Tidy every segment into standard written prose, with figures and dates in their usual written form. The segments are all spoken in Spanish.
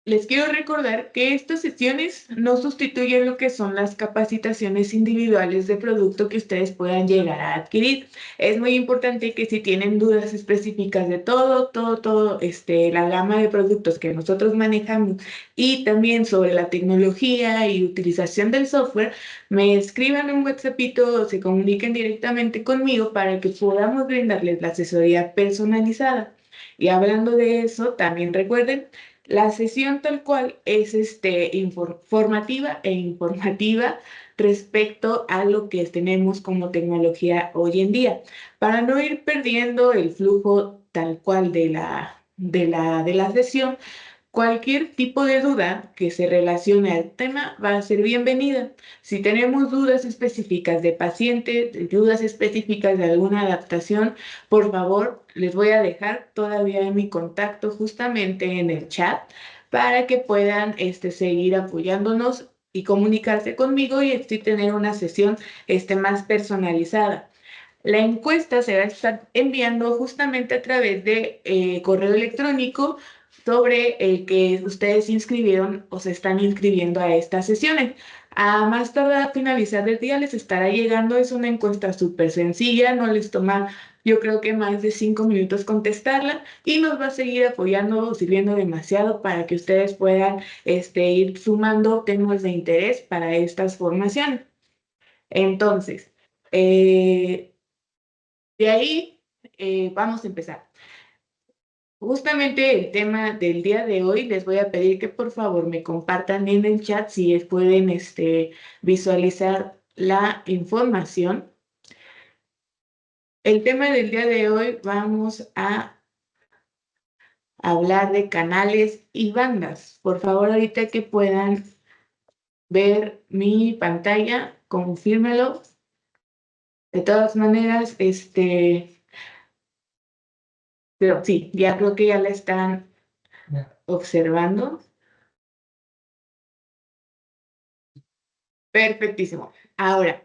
Les quiero recordar que estas sesiones no sustituyen lo que son las capacitaciones individuales de producto que ustedes puedan llegar a adquirir. Es muy importante que si tienen dudas específicas de todo, la gama de productos que nosotros manejamos y también sobre la tecnología y utilización del software, me escriban un WhatsAppito o se comuniquen directamente conmigo para que podamos brindarles la asesoría personalizada. Y hablando de eso, también recuerden la sesión tal cual es formativa e informativa respecto a lo que tenemos como tecnología hoy en día, para no ir perdiendo el flujo tal cual de la sesión. Cualquier tipo de duda que se relacione al tema va a ser bienvenida. Si tenemos dudas específicas de paciente, dudas específicas de alguna adaptación, por favor, les voy a dejar todavía mi contacto justamente en el chat para que puedan seguir apoyándonos y comunicarse conmigo y así tener una sesión más personalizada. La encuesta se va a estar enviando justamente a través de correo electrónico sobre el que ustedes se inscribieron o se están inscribiendo a estas sesiones. A más tardar a finalizar del día les estará llegando. Es una encuesta súper sencilla, no les toma yo creo que más de 5 minutos contestarla y nos va a seguir apoyando, sirviendo demasiado para que ustedes puedan ir sumando temas de interés para estas formaciones. Entonces, de ahí vamos a empezar. Justamente el tema del día de hoy, les voy a pedir que por favor me compartan en el chat si pueden visualizar la información. El tema del día de hoy vamos a hablar de canales y bandas. Por favor, ahorita que puedan ver mi pantalla, confírmelo. De todas maneras, pero sí, ya creo que ya la están observando. Perfectísimo. Ahora,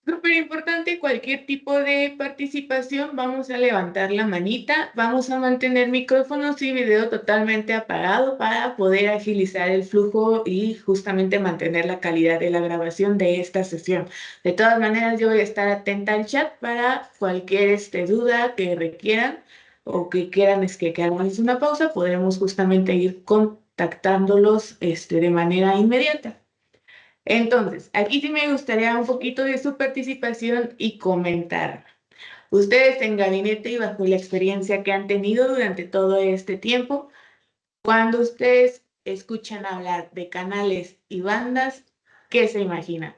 súper importante, cualquier tipo de participación, vamos a levantar la manita, vamos a mantener micrófonos y video totalmente apagado para poder agilizar el flujo y justamente mantener la calidad de la grabación de esta sesión. De todas maneras, yo voy a estar atenta al chat para cualquier duda que requieran o que quieran que hagamos una pausa, podremos justamente ir contactándolos de manera inmediata. Entonces, aquí sí me gustaría un poquito de su participación y comentar. Ustedes en gabinete y bajo la experiencia que han tenido durante todo este tiempo, cuando ustedes escuchan hablar de canales y bandas, ¿qué se imaginan?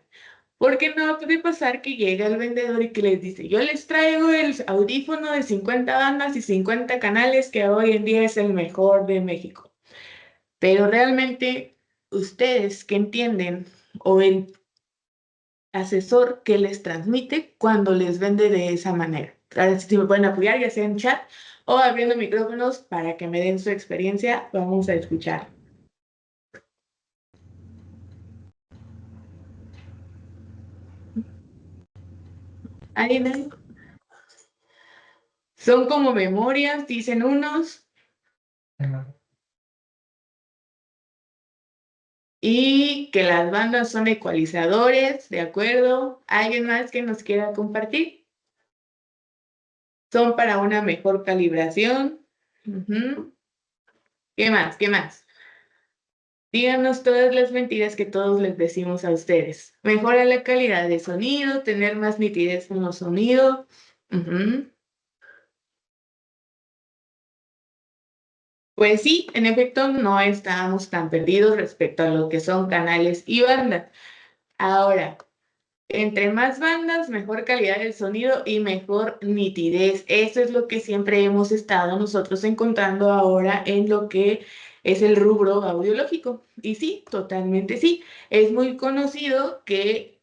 Porque no puede pasar que llega el vendedor y que les dice, yo les traigo el audífono de 50 bandas y 50 canales que hoy en día es el mejor de México. Pero realmente, ustedes que entienden o el asesor que les transmite cuando les vende de esa manera. Ahora, si me pueden apoyar, ya sea en chat o abriendo micrófonos para que me den su experiencia, vamos a escuchar. ¿Alguien? Son como memorias, dicen unos, y que las bandas son ecualizadores, ¿de acuerdo? ¿Alguien más que nos quiera compartir? Son para una mejor calibración. ¿Qué más? ¿Qué más? Díganos todas las mentiras que todos les decimos a ustedes. Mejora la calidad de sonido, tener más nitidez en los sonidos. Pues sí, en efecto, no estábamos tan perdidos respecto a lo que son canales y bandas. Ahora, entre más bandas, mejor calidad del sonido y mejor nitidez. Eso es lo que siempre hemos estado nosotros encontrando ahora en lo que es el rubro audiológico. Y sí, totalmente sí. Es muy conocido que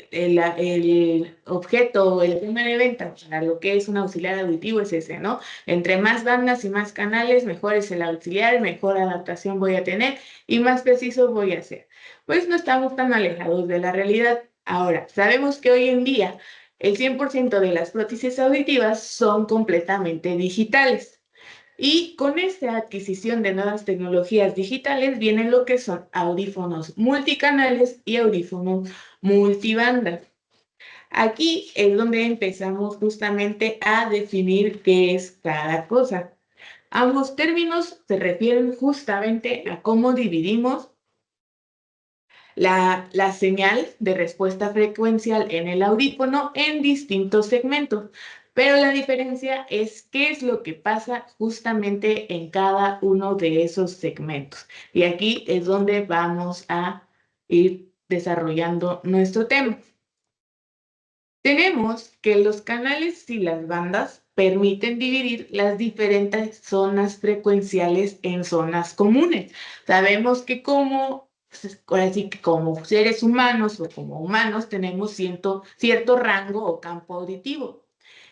el objeto, el tema de venta para lo que es un auxiliar auditivo es ese, ¿no? Entre más bandas y más canales, mejor es el auxiliar, mejor adaptación voy a tener y más preciso voy a ser. Pues no estamos tan alejados de la realidad. Ahora, sabemos que hoy en día el 100% de las prótesis auditivas son completamente digitales. Y con esta adquisición de nuevas tecnologías digitales vienen lo que son audífonos multicanales y audífonos multibanda. Aquí es donde empezamos justamente a definir qué es cada cosa. Ambos términos se refieren justamente a cómo dividimos la señal de respuesta frecuencial en el audífono en distintos segmentos. Pero la diferencia es qué es lo que pasa justamente en cada uno de esos segmentos. Y aquí es donde vamos a ir desarrollando nuestro tema. Tenemos que los canales y las bandas permiten dividir las diferentes zonas frecuenciales en zonas comunes. Sabemos que ahora sí que como seres humanos o como humanos tenemos cierto rango o campo auditivo.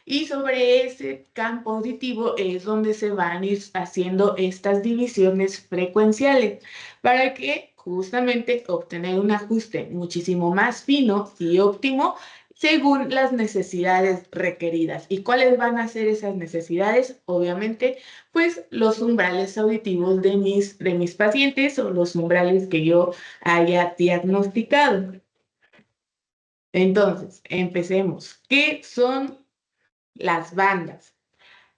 Y sobre ese campo auditivo es donde se van a ir haciendo estas divisiones frecuenciales para que justamente obtener un ajuste muchísimo más fino y óptimo según las necesidades requeridas. ¿Y cuáles van a ser esas necesidades? Obviamente, pues los umbrales auditivos de mis pacientes o los umbrales que yo haya diagnosticado. Entonces, empecemos. ¿Qué son las bandas?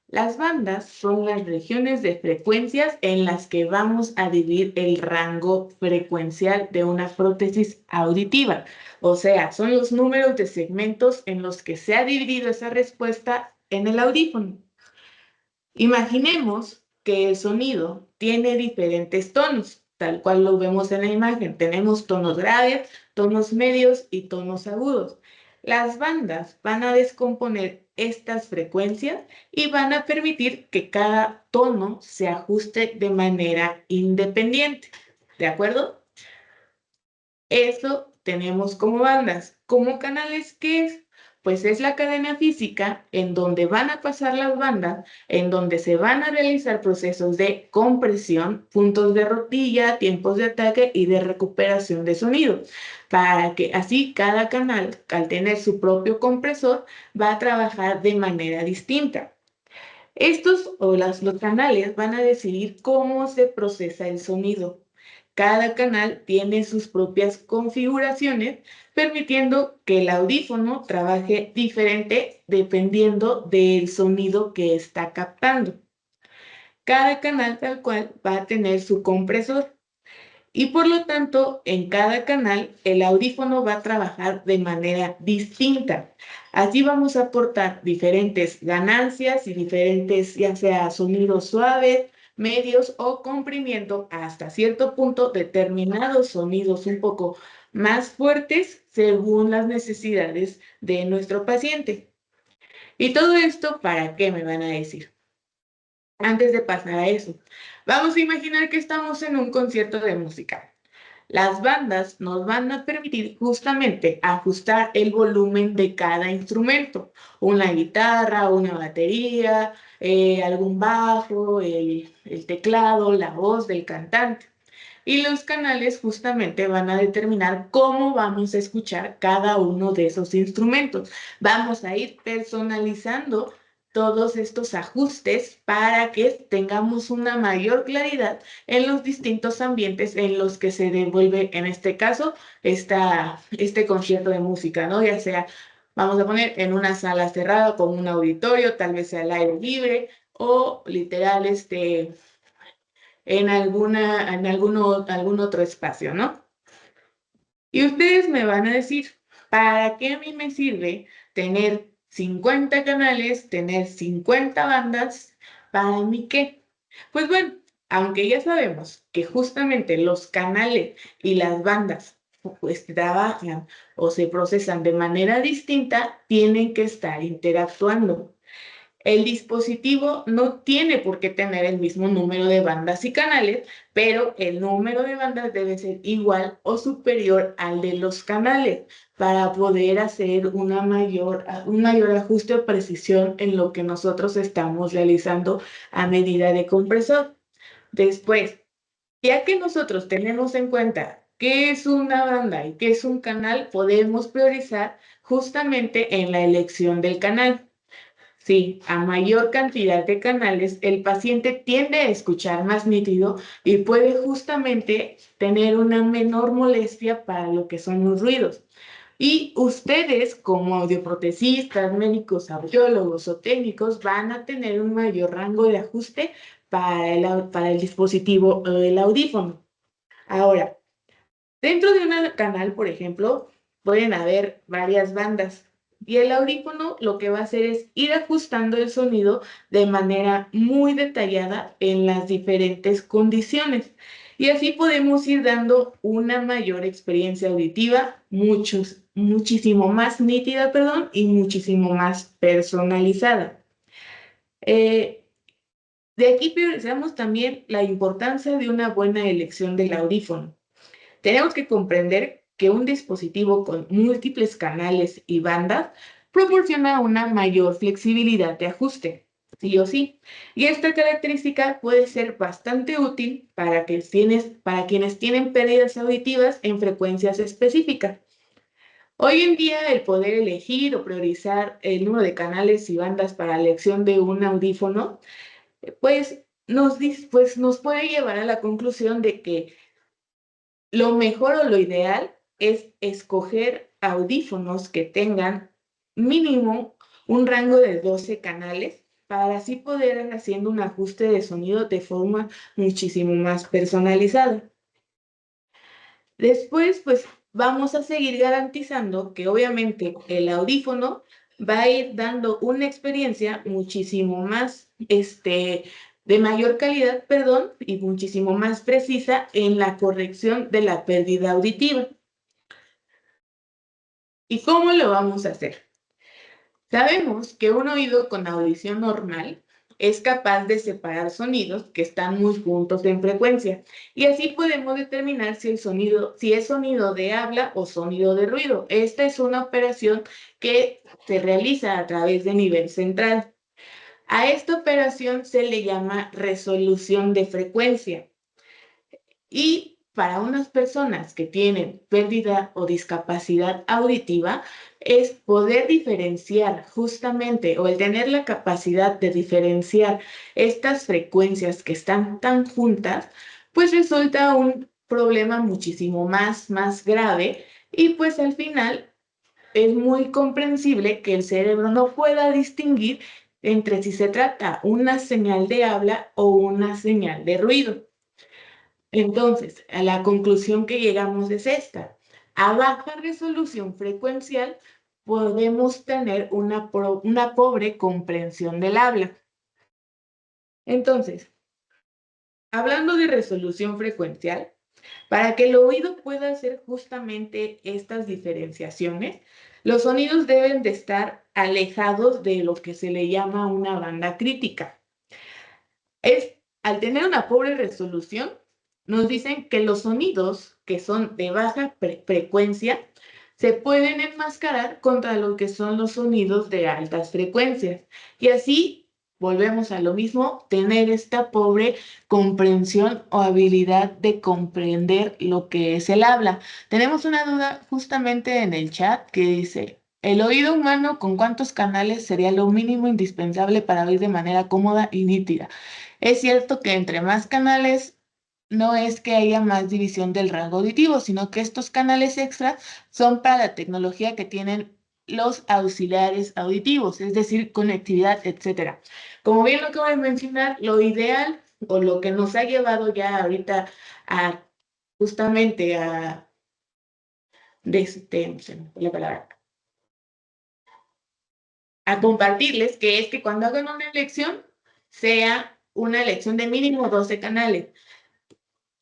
Las bandas son las regiones de frecuencias en las que vamos a dividir el rango frecuencial de una prótesis auditiva. O sea, son los números de segmentos en los que se ha dividido esa respuesta en el audífono. Imaginemos que el sonido tiene diferentes tonos, tal cual lo vemos en la imagen. Tenemos tonos graves, tonos medios y tonos agudos. Las bandas van a descomponer estas frecuencias y van a permitir que cada tono se ajuste de manera independiente. ¿De acuerdo? Eso tenemos como bandas. Como canales, ¿qué es? Pues es la cadena física en donde van a pasar las bandas, en donde se van a realizar procesos de compresión, puntos de rotilla, tiempos de ataque y de recuperación de sonido, para que así cada canal, al tener su propio compresor, va a trabajar de manera distinta. Los canales van a decidir cómo se procesa el sonido. Cada canal tiene sus propias configuraciones, permitiendo que el audífono trabaje diferente dependiendo del sonido que está captando. Cada canal tal cual va a tener su compresor. Y por lo tanto, en cada canal, el audífono va a trabajar de manera distinta. Así vamos a aportar diferentes ganancias y diferentes, ya sea sonidos suaves, medios o comprimiendo hasta cierto punto determinados sonidos un poco más fuertes según las necesidades de nuestro paciente. ¿Y todo esto para qué me van a decir? Antes de pasar a eso, vamos a imaginar que estamos en un concierto de música. Las bandas nos van a permitir justamente ajustar el volumen de cada instrumento, una guitarra, una batería, algún bajo, el teclado, la voz del cantante. Y los canales justamente van a determinar cómo vamos a escuchar cada uno de esos instrumentos. Vamos a ir personalizando todos estos ajustes para que tengamos una mayor claridad en los distintos ambientes en los que se desenvuelve, en este caso, este concierto de música, ¿no? Ya sea, vamos a poner en una sala cerrada con un auditorio, tal vez al aire libre, o literal, algún otro espacio, ¿no? Y ustedes me van a decir, ¿para qué a mí me sirve tener 50 canales, tener 50 bandas? ¿Para mí qué? Pues bueno, aunque ya sabemos que justamente los canales y las bandas pues trabajan o se procesan de manera distinta, tienen que estar interactuando. El dispositivo no tiene por qué tener el mismo número de bandas y canales, pero el número de bandas debe ser igual o superior al de los canales para poder hacer un mayor ajuste o precisión en lo que nosotros estamos realizando a medida de compresor. Después, ya que nosotros tenemos en cuenta qué es una banda y qué es un canal, podemos priorizar justamente en la elección del canal. Sí, a mayor cantidad de canales, el paciente tiende a escuchar más nítido y puede justamente tener una menor molestia para lo que son los ruidos. Y ustedes, como audioprotecistas, médicos, audiólogos o técnicos, van a tener un mayor rango de ajuste para el dispositivo o el audífono. Ahora, dentro de un canal, por ejemplo, pueden haber varias bandas y el audífono lo que va a hacer es ir ajustando el sonido de manera muy detallada en las diferentes condiciones. Y así podemos ir dando una mayor experiencia auditiva, muchísimo más nítida, perdón, y muchísimo más personalizada. Eh, de aquí priorizamos también la importancia de una buena elección del audífono. Tenemos que comprender que un dispositivo con múltiples canales y bandas proporciona una mayor flexibilidad de ajuste, sí o sí. Y esta característica puede ser bastante útil para quienes tienen pérdidas auditivas en frecuencias específicas. Hoy en día, el poder elegir o priorizar el número de canales y bandas para la elección de un audífono, pues nos puede llevar a la conclusión de que lo mejor o lo ideal es escoger audífonos que tengan mínimo un rango de 12 canales para así poder ir haciendo un ajuste de sonido de forma muchísimo más personalizada. Después, pues vamos a seguir garantizando que obviamente el audífono va a ir dando una experiencia muchísimo más, de mayor calidad, perdón, y muchísimo más precisa en la corrección de la pérdida auditiva. ¿Y cómo lo vamos a hacer? Sabemos que un oído con audición normal es capaz de separar sonidos que están muy juntos en frecuencia y así podemos determinar si es sonido de habla o sonido de ruido. Esta es una operación que se realiza a través de nivel central. A esta operación se le llama resolución de frecuencia. Y para unas personas que tienen pérdida o discapacidad auditiva, es poder diferenciar justamente o el tener la capacidad de diferenciar estas frecuencias que están tan juntas, pues resulta un problema muchísimo más grave y pues al final es muy comprensible que el cerebro no pueda distinguir entre si se trata una señal de habla o una señal de ruido. Entonces, a la conclusión que llegamos es esta. A baja resolución frecuencial podemos tener una pobre comprensión del habla. Entonces, hablando de resolución frecuencial, para que el oído pueda hacer justamente estas diferenciaciones, los sonidos deben de estar alejados de lo que se le llama una banda crítica. Al tener una pobre resolución, nos dicen que los sonidos que son de baja frecuencia se pueden enmascarar contra lo que son los sonidos de altas frecuencias. Y así volvemos a lo mismo, tener esta pobre comprensión o habilidad de comprender lo que es el habla. Tenemos una duda justamente en el chat que dice, ¿el oído humano con cuántos canales sería lo mínimo indispensable para oír de manera cómoda y nítida? Es cierto que entre más canales no es que haya más división del rango auditivo, sino que estos canales extra son para la tecnología que tienen los auxiliares auditivos, es decir, conectividad, etcétera. Como bien lo acabo de mencionar, lo ideal o lo que nos ha llevado ya ahorita a justamente se me fue la palabra, a compartirles que es que cuando hagan una elección sea una elección de mínimo 12 canales.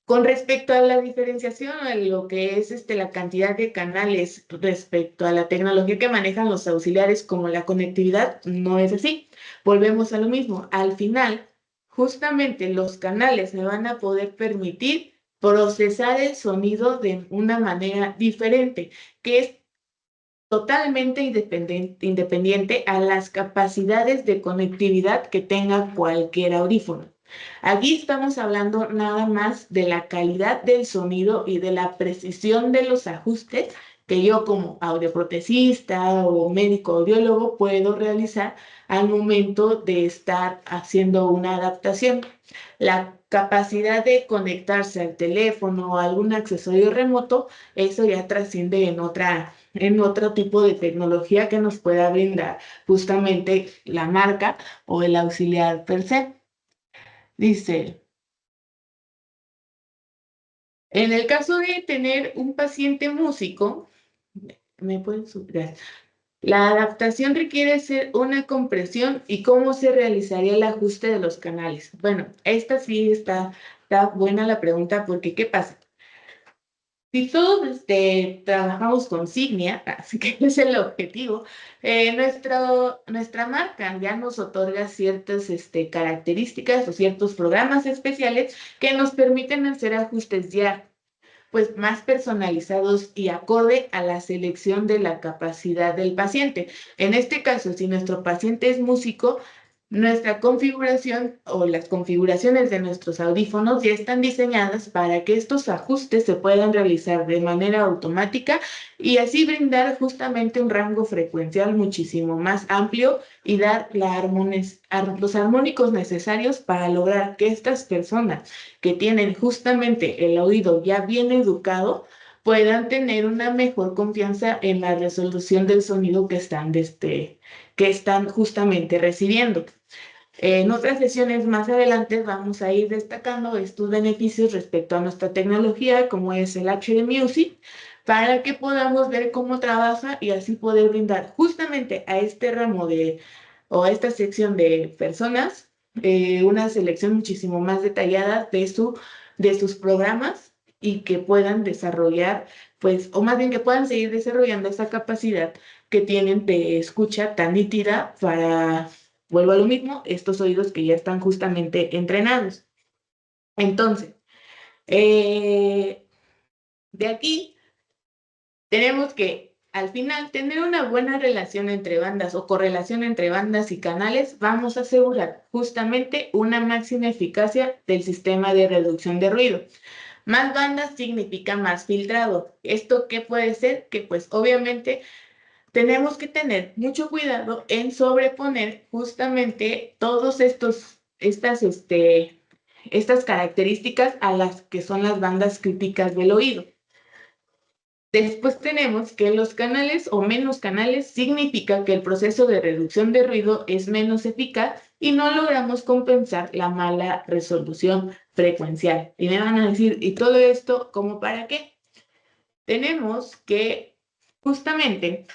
Con respecto a la diferenciación, a lo que es la cantidad de canales respecto a la tecnología que manejan los auxiliares como la conectividad, no es así. Volvemos a lo mismo. Al final, justamente los canales me van a poder permitir procesar el sonido de una manera diferente, que es totalmente independiente a las capacidades de conectividad que tenga cualquier audífono. Aquí estamos hablando nada más de la calidad del sonido y de la precisión de los ajustes que yo como audioprotesista o médico audiólogo puedo realizar al momento de estar haciendo una adaptación. La capacidad de conectarse al teléfono o a algún accesorio remoto, eso ya trasciende en otro tipo de tecnología que nos pueda brindar justamente la marca o el auxiliar per se. Dice, en el caso de tener un paciente músico, ¿me pueden subir? La adaptación requiere ser una compresión y cómo se realizaría el ajuste de los canales. Bueno, esta sí está buena la pregunta porque ¿qué pasa? Si todos trabajamos con Signia, así que es el objetivo, nuestra marca ya nos otorga ciertas características o ciertos programas especiales que nos permiten hacer ajustes ya pues más personalizados y acorde a la selección de la capacidad del paciente. En este caso, si nuestro paciente es músico, nuestra configuración o las configuraciones de nuestros audífonos ya están diseñadas para que estos ajustes se puedan realizar de manera automática y así brindar justamente un rango frecuencial muchísimo más amplio y dar los armónicos necesarios para lograr que estas personas que tienen justamente el oído ya bien educado puedan tener una mejor confianza en la resolución del sonido que están justamente recibiendo. En otras sesiones más adelante vamos a ir destacando estos beneficios respecto a nuestra tecnología, como es el HD Music, para que podamos ver cómo trabaja y así poder brindar justamente a este ramo o a esta sección de personas una selección muchísimo más detallada de sus programas y que puedan desarrollar, pues, o más bien que puedan seguir desarrollando esa capacidad que tienen de escucha tan nítida para, vuelvo a lo mismo, estos oídos que ya están justamente entrenados. Entonces, eh, de aquí tenemos que al final tener una buena relación entre bandas o correlación entre bandas y canales. Vamos a asegurar justamente una máxima eficacia del sistema de reducción de ruido. Más bandas significa más filtrado. ¿Esto qué puede ser? Que pues obviamente tenemos que tener mucho cuidado en sobreponer justamente estas características a las que son las bandas críticas del oído. Después tenemos que los canales o menos canales significa que el proceso de reducción de ruido es menos eficaz y no logramos compensar la mala resolución frecuencial. Y me van a decir, ¿y todo esto cómo para qué? Tenemos que justamente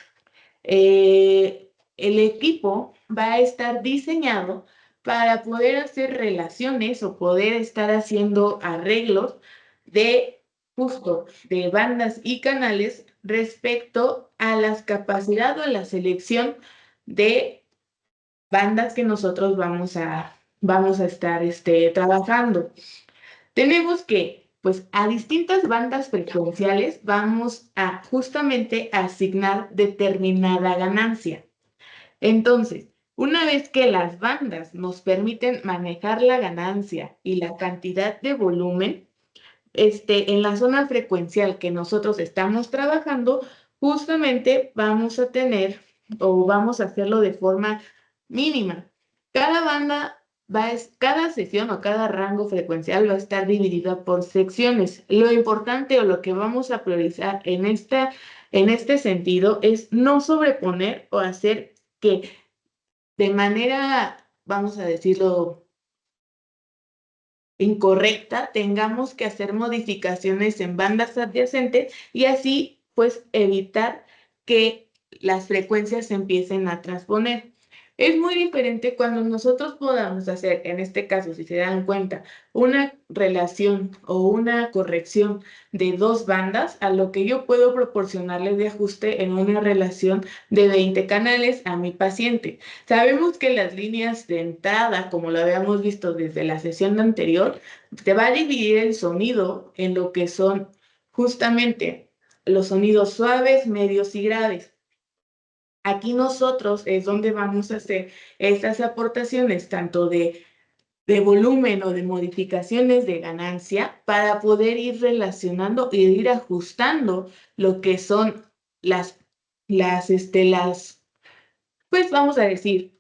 el equipo va a estar diseñado para poder hacer relaciones o poder estar haciendo arreglos de justo de bandas y canales respecto a las capacidades o a la selección de bandas que nosotros vamos a estar trabajando. Tenemos que, pues, a distintas bandas frecuenciales vamos a justamente asignar determinada ganancia. Entonces, una vez que las bandas nos permiten manejar la ganancia y la cantidad de volumen, en la zona frecuencial que nosotros estamos trabajando, justamente vamos a tener o vamos a hacerlo de forma mínima. Cada banda cada sesión o cada rango frecuencial va a estar dividida por secciones. Lo importante o lo que vamos a priorizar en este sentido es no sobreponer o hacer que de manera, vamos a decirlo, incorrecta, tengamos que hacer modificaciones en bandas adyacentes y así pues evitar que las frecuencias se empiecen a transponer. Es muy diferente cuando nosotros podamos hacer, en este caso, si se dan cuenta, una relación o una corrección de dos bandas a lo que yo puedo proporcionarle de ajuste en una relación de 20 canales a mi paciente. Sabemos que las líneas de entrada, como lo habíamos visto desde la sesión anterior, te va a dividir el sonido en lo que son justamente los sonidos suaves, medios y graves. Aquí nosotros es donde vamos a hacer estas aportaciones, tanto de volumen o de modificaciones de ganancia, para poder ir relacionando e ir ajustando lo que son las, pues vamos a decir,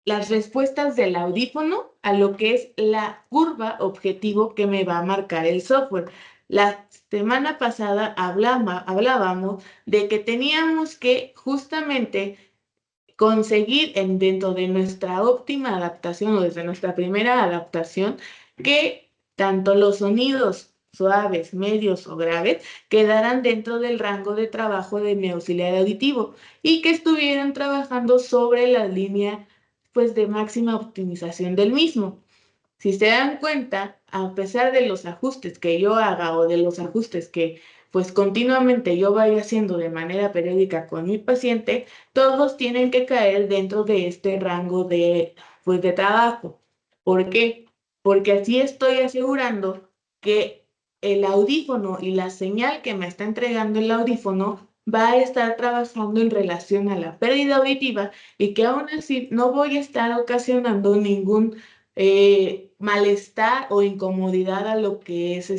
las respuestas del audífono a lo que es la curva objetivo que me va a marcar el software. La semana pasada hablábamos de que teníamos que justamente conseguir dentro de nuestra óptima adaptación o desde nuestra primera adaptación que tanto los sonidos suaves, medios o graves quedaran dentro del rango de trabajo de mi auxiliar auditivo y que estuvieran trabajando sobre la línea pues de máxima optimización del mismo. Si se dan cuenta, a pesar de los ajustes que yo haga o de los ajustes que pues continuamente yo vaya haciendo de manera periódica con mi paciente, todos tienen que caer dentro de este rango pues, de trabajo. ¿Por qué? Porque así estoy asegurando que el audífono y la señal que me está entregando el audífono va a estar trabajando en relación a la pérdida auditiva y que aún así no voy a estar ocasionando ningún malestar o incomodidad a lo que es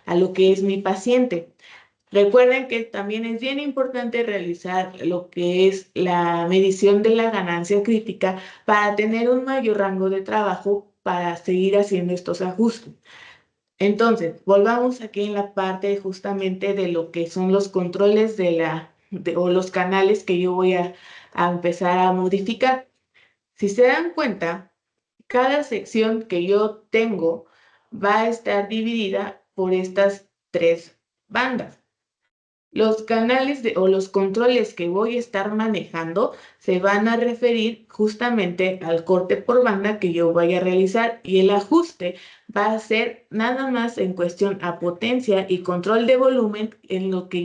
a lo que es mi paciente. Recuerden que también es bien importante realizar lo que es la medición de la ganancia crítica para tener un mayor rango de trabajo para seguir haciendo estos ajustes. Entonces, volvamos aquí en la parte justamente de lo que son los controles o los canales que yo voy a empezar a modificar. Si se dan cuenta, cada sección que yo tengo va a estar dividida por estas tres bandas. Los canales o los controles que voy a estar manejando se van a referir justamente al corte por banda que yo vaya a realizar y el ajuste va a ser nada más en cuestión a potencia y control de volumen en lo que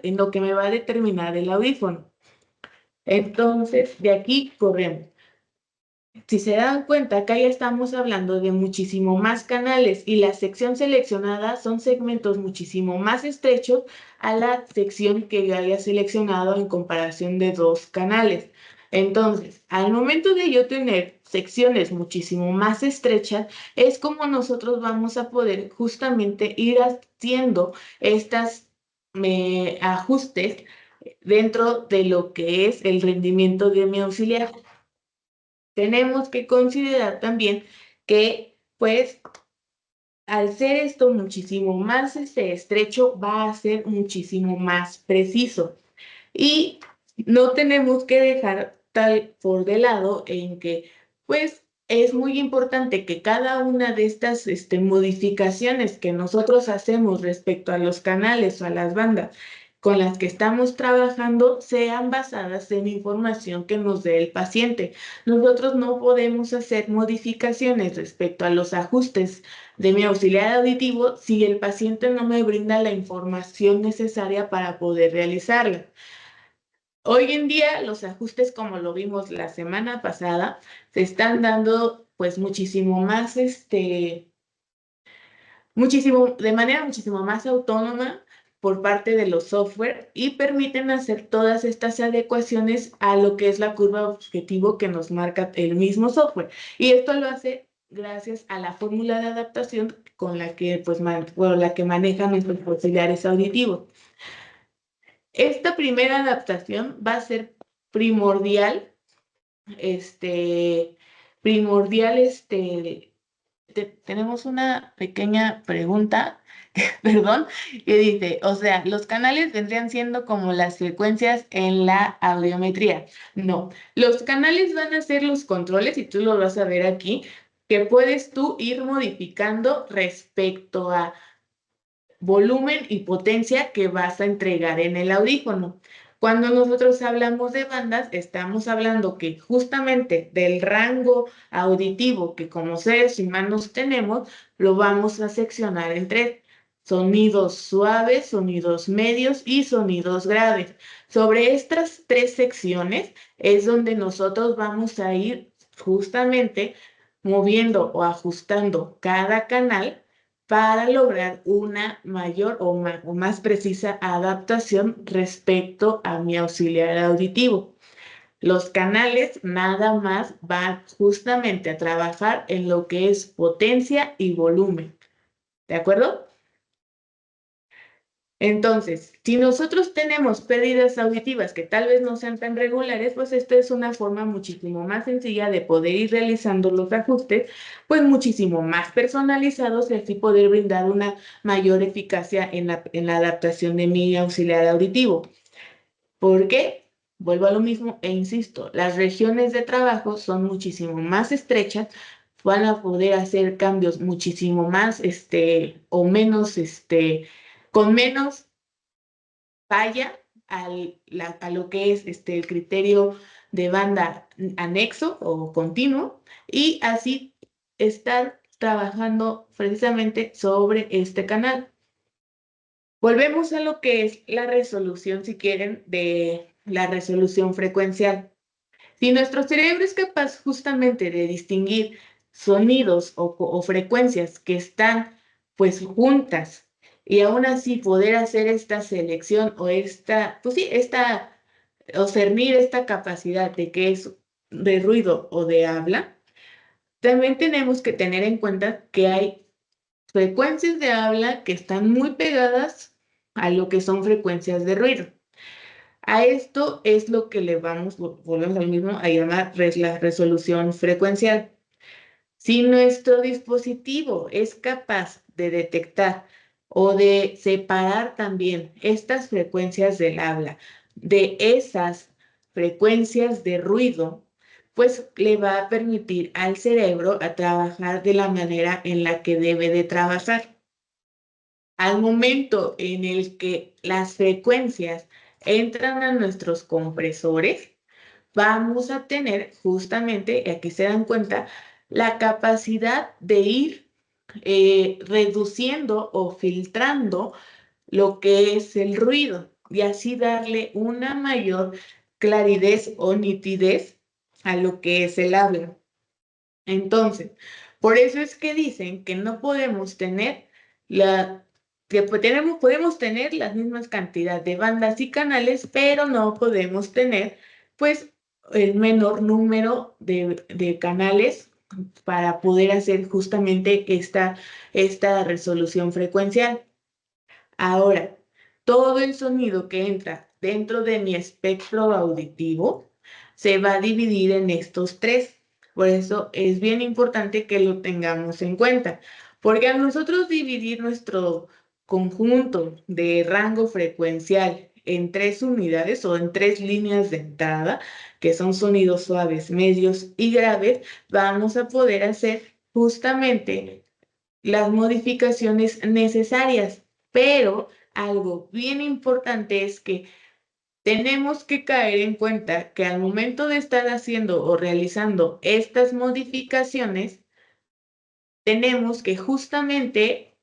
en lo que me va a determinar el audífono. Entonces, de aquí corremos. Si se dan cuenta, acá ya estamos hablando de muchísimo más canales y la sección seleccionada son segmentos muchísimo más estrechos a la sección que yo haya seleccionado en comparación de dos canales. Entonces, al momento de yo tener secciones muchísimo más estrechas, es como nosotros vamos a poder justamente ir haciendo estas ajustes dentro de lo que es el rendimiento de mi auxiliar. Tenemos que considerar también que, pues, al ser esto muchísimo más estrecho, va a ser muchísimo más preciso. Y no tenemos que dejar tal por de lado en que, pues, es muy importante que cada una de estas modificaciones que nosotros hacemos respecto a los canales o a las bandas con las que estamos trabajando sean basadas en información que nos dé el paciente. Nosotros no podemos hacer modificaciones respecto a los ajustes de mi auxiliar auditivo si el paciente no me brinda la información necesaria para poder realizarla. Hoy en día los ajustes, como lo vimos la semana pasada, se están dando pues de manera muchísimo más autónoma por parte de los software y permiten hacer todas estas adecuaciones a lo que es la curva objetivo que nos marca el mismo software. Y esto lo hace gracias a la fórmula de adaptación con la que, la que manejan nuestros auxiliares auditivos. Esta primera adaptación va a ser primordial, este, primordial, tenemos una pequeña pregunta, perdón, que dice, o sea, los canales vendrían siendo como las frecuencias en la audiometría. No, los canales van a ser los controles, y tú lo vas a ver aquí, que puedes tú ir modificando respecto a volumen y potencia que vas a entregar en el audífono. Cuando nosotros hablamos de bandas, estamos hablando que justamente del rango auditivo que como seres humanos tenemos, lo vamos a seccionar en tres: sonidos suaves, sonidos medios y sonidos graves. Sobre estas tres secciones es donde nosotros vamos a ir justamente moviendo o ajustando cada canal para lograr una mayor o más precisa adaptación respecto a mi auxiliar auditivo. Los canales nada más van justamente a trabajar en lo que es potencia y volumen. ¿De acuerdo? Entonces, si nosotros tenemos pérdidas auditivas que tal vez no sean tan regulares, pues esto es una forma muchísimo más sencilla de poder ir realizando los ajustes, pues muchísimo más personalizados y así poder brindar una mayor eficacia en la adaptación de mi auxiliar auditivo. ¿Por qué? Vuelvo a lo mismo e insisto, las regiones de trabajo son muchísimo más estrechas, van a poder hacer cambios muchísimo más, o menos, con menos falla a lo que es el criterio de banda anexo o continuo y así estar trabajando precisamente sobre este canal. Volvemos a lo que es la resolución, si quieren, de la resolución frecuencial. Si nuestro cerebro es capaz justamente de distinguir sonidos o frecuencias que están pues juntas y aún así poder hacer esta selección o pues sí, o cernir esta capacidad de que es de ruido o de habla, también tenemos que tener en cuenta que hay frecuencias de habla que están muy pegadas a lo que son frecuencias de ruido. A esto es lo que le volvemos al mismo, a llamar la resolución frecuencial. Si nuestro dispositivo es capaz de detectar o de separar también estas frecuencias del habla de esas frecuencias de ruido, pues le va a permitir al cerebro a trabajar de la manera en la que debe de trabajar. Al momento en el que las frecuencias entran a nuestros compresores, vamos a tener justamente, y aquí se dan cuenta, la capacidad de ir reduciendo o filtrando lo que es el ruido y así darle una mayor claridad o nitidez a lo que es el habla. Entonces, por eso es que dicen que no podemos tener podemos tener las mismas cantidades de bandas y canales, pero no podemos tener, pues, el menor número de canales para poder hacer justamente esta resolución frecuencial. Ahora, todo el sonido que entra dentro de mi espectro auditivo se va a dividir en estos tres. Por eso es bien importante que lo tengamos en cuenta, porque a nosotros dividir nuestro conjunto de rango frecuencial en tres unidades o en tres líneas de entrada, que son sonidos suaves, medios y graves, vamos a poder hacer justamente las modificaciones necesarias. Pero algo bien importante es que tenemos que caer en cuenta que al momento de estar haciendo o realizando estas modificaciones, tenemos que justamente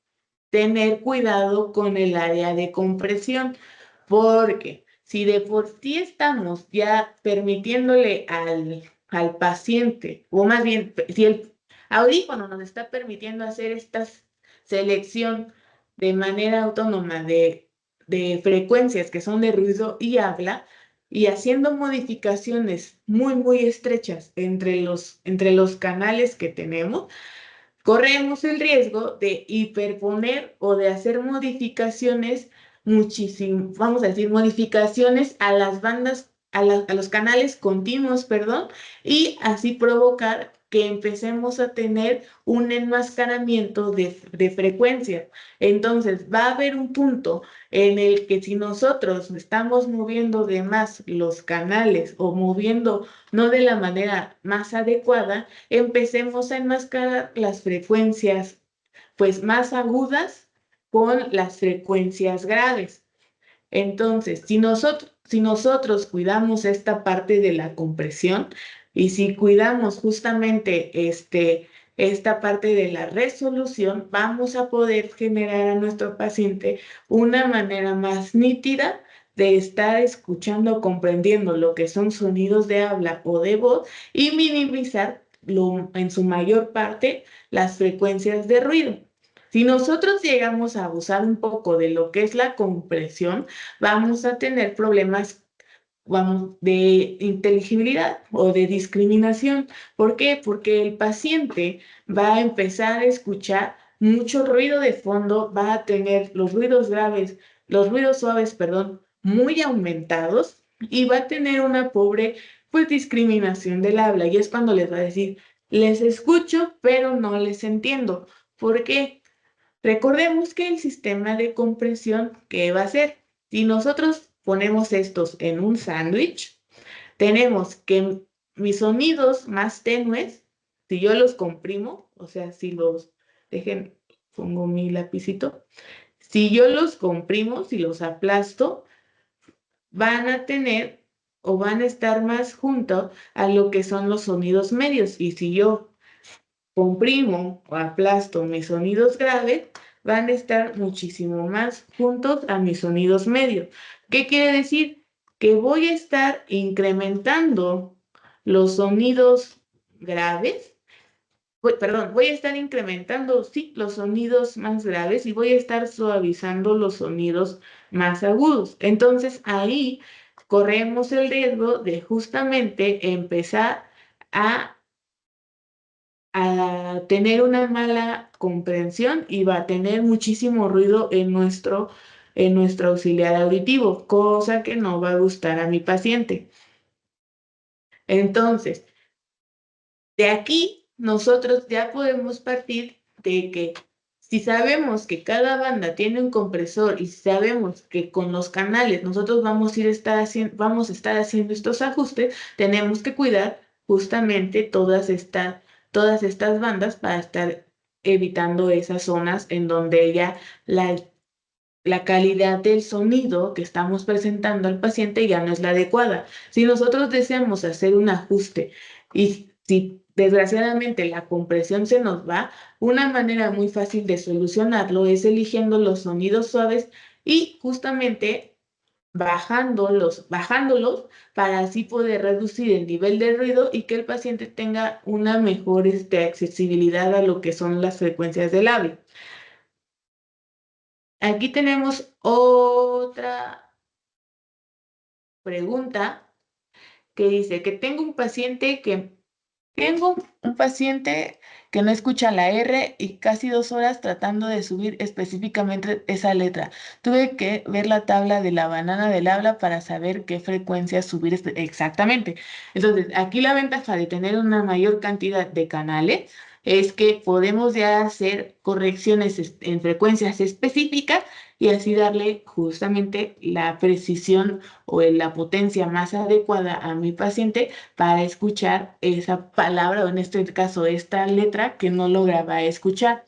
tener cuidado con el área de compresión, porque si de por sí estamos ya permitiéndole al paciente, o más bien, si el audífono nos está permitiendo hacer esta selección de manera autónoma de frecuencias que son de ruido y habla, y haciendo modificaciones muy, muy estrechas entre los canales que tenemos, corremos el riesgo de hiperponer o de hacer modificaciones muchísimo, vamos a decir, modificaciones a las bandas, a los canales continuos, perdón, y así provocar que empecemos a tener un enmascaramiento de frecuencia. Entonces, va a haber un punto en el que si nosotros estamos moviendo de más los canales o moviendo no de la manera más adecuada, empecemos a enmascarar las frecuencias pues más agudas con las frecuencias graves. Entonces, si nosotros cuidamos esta parte de la compresión y si cuidamos justamente esta parte de la resolución, vamos a poder generar a nuestro paciente una manera más nítida de estar escuchando, comprendiendo lo que son sonidos de habla o de voz y minimizar en su mayor parte las frecuencias de ruido. Si nosotros llegamos a abusar un poco de lo que es la compresión, vamos a tener problemas, vamos, de inteligibilidad o de discriminación. ¿Por qué? Porque el paciente va a empezar a escuchar mucho ruido de fondo, va a tener los ruidos graves, los ruidos suaves, perdón, muy aumentados y va a tener una pobre, pues, discriminación del habla. Y es cuando les va a decir, les escucho, pero no les entiendo. ¿Por qué? Recordemos que el sistema de compresión, ¿qué va a hacer? Si nosotros ponemos estos en un sándwich, tenemos que mis sonidos más tenues, si yo los comprimo, o sea, si los, dejen, pongo mi lapicito, si yo los comprimo, si los aplasto, van a tener o van a estar más juntos a lo que son los sonidos medios. Y si yo comprimo o aplasto mis sonidos graves, van a estar muchísimo más juntos a mis sonidos medios. ¿Qué quiere decir? Que voy a estar incrementando los sonidos graves, perdón, voy a estar incrementando, sí, los sonidos más graves y voy a estar suavizando los sonidos más agudos. Entonces ahí corremos el riesgo de justamente empezar a tener una mala comprensión y va a tener muchísimo ruido en nuestro auxiliar auditivo, cosa que no va a gustar a mi paciente. Entonces, de aquí nosotros ya podemos partir de que si sabemos que cada banda tiene un compresor y sabemos que con los canales nosotros vamos a estar haciendo estos ajustes, tenemos que cuidar justamente todas estas bandas para estar evitando esas zonas en donde ya la calidad del sonido que estamos presentando al paciente ya no es la adecuada. Si nosotros deseamos hacer un ajuste y si desgraciadamente la compresión se nos va, una manera muy fácil de solucionarlo es eligiendo los sonidos suaves y justamente bajándolos para así poder reducir el nivel de ruido y que el paciente tenga una mejor accesibilidad a lo que son las frecuencias del habla. Aquí tenemos otra pregunta que dice que tengo un paciente que no escucha la R y casi 2 horas tratando de subir específicamente esa letra. Tuve que ver la tabla de la banana del habla para saber qué frecuencia subir exactamente. Entonces, aquí la ventaja de tener una mayor cantidad de canales es que podemos ya hacer correcciones en frecuencias específicas y así darle justamente la precisión o la potencia más adecuada a mi paciente para escuchar esa palabra o en este caso esta letra que no lograba escuchar.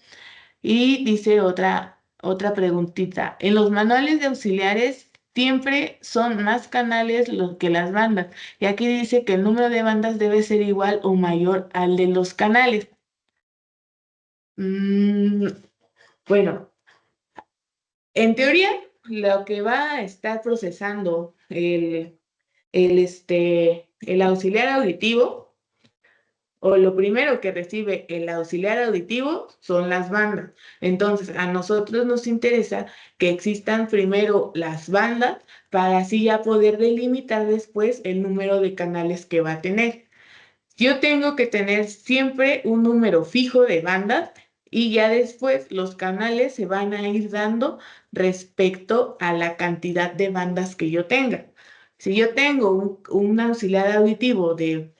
Y dice otra preguntita. En los manuales de auxiliares siempre son más canales que las bandas. Y aquí dice que el número de bandas debe ser igual o mayor al de los canales. Mm, bueno, en teoría, lo que va a estar procesando el auxiliar auditivo, o lo primero que recibe el auxiliar auditivo son las bandas. Entonces, a nosotros nos interesa que existan primero las bandas para así ya poder delimitar después el número de canales que va a tener. Yo tengo que tener siempre un número fijo de bandas y ya después los canales se van a ir dando respecto a la cantidad de bandas que yo tenga. Si yo tengo un auxiliar auditivo de,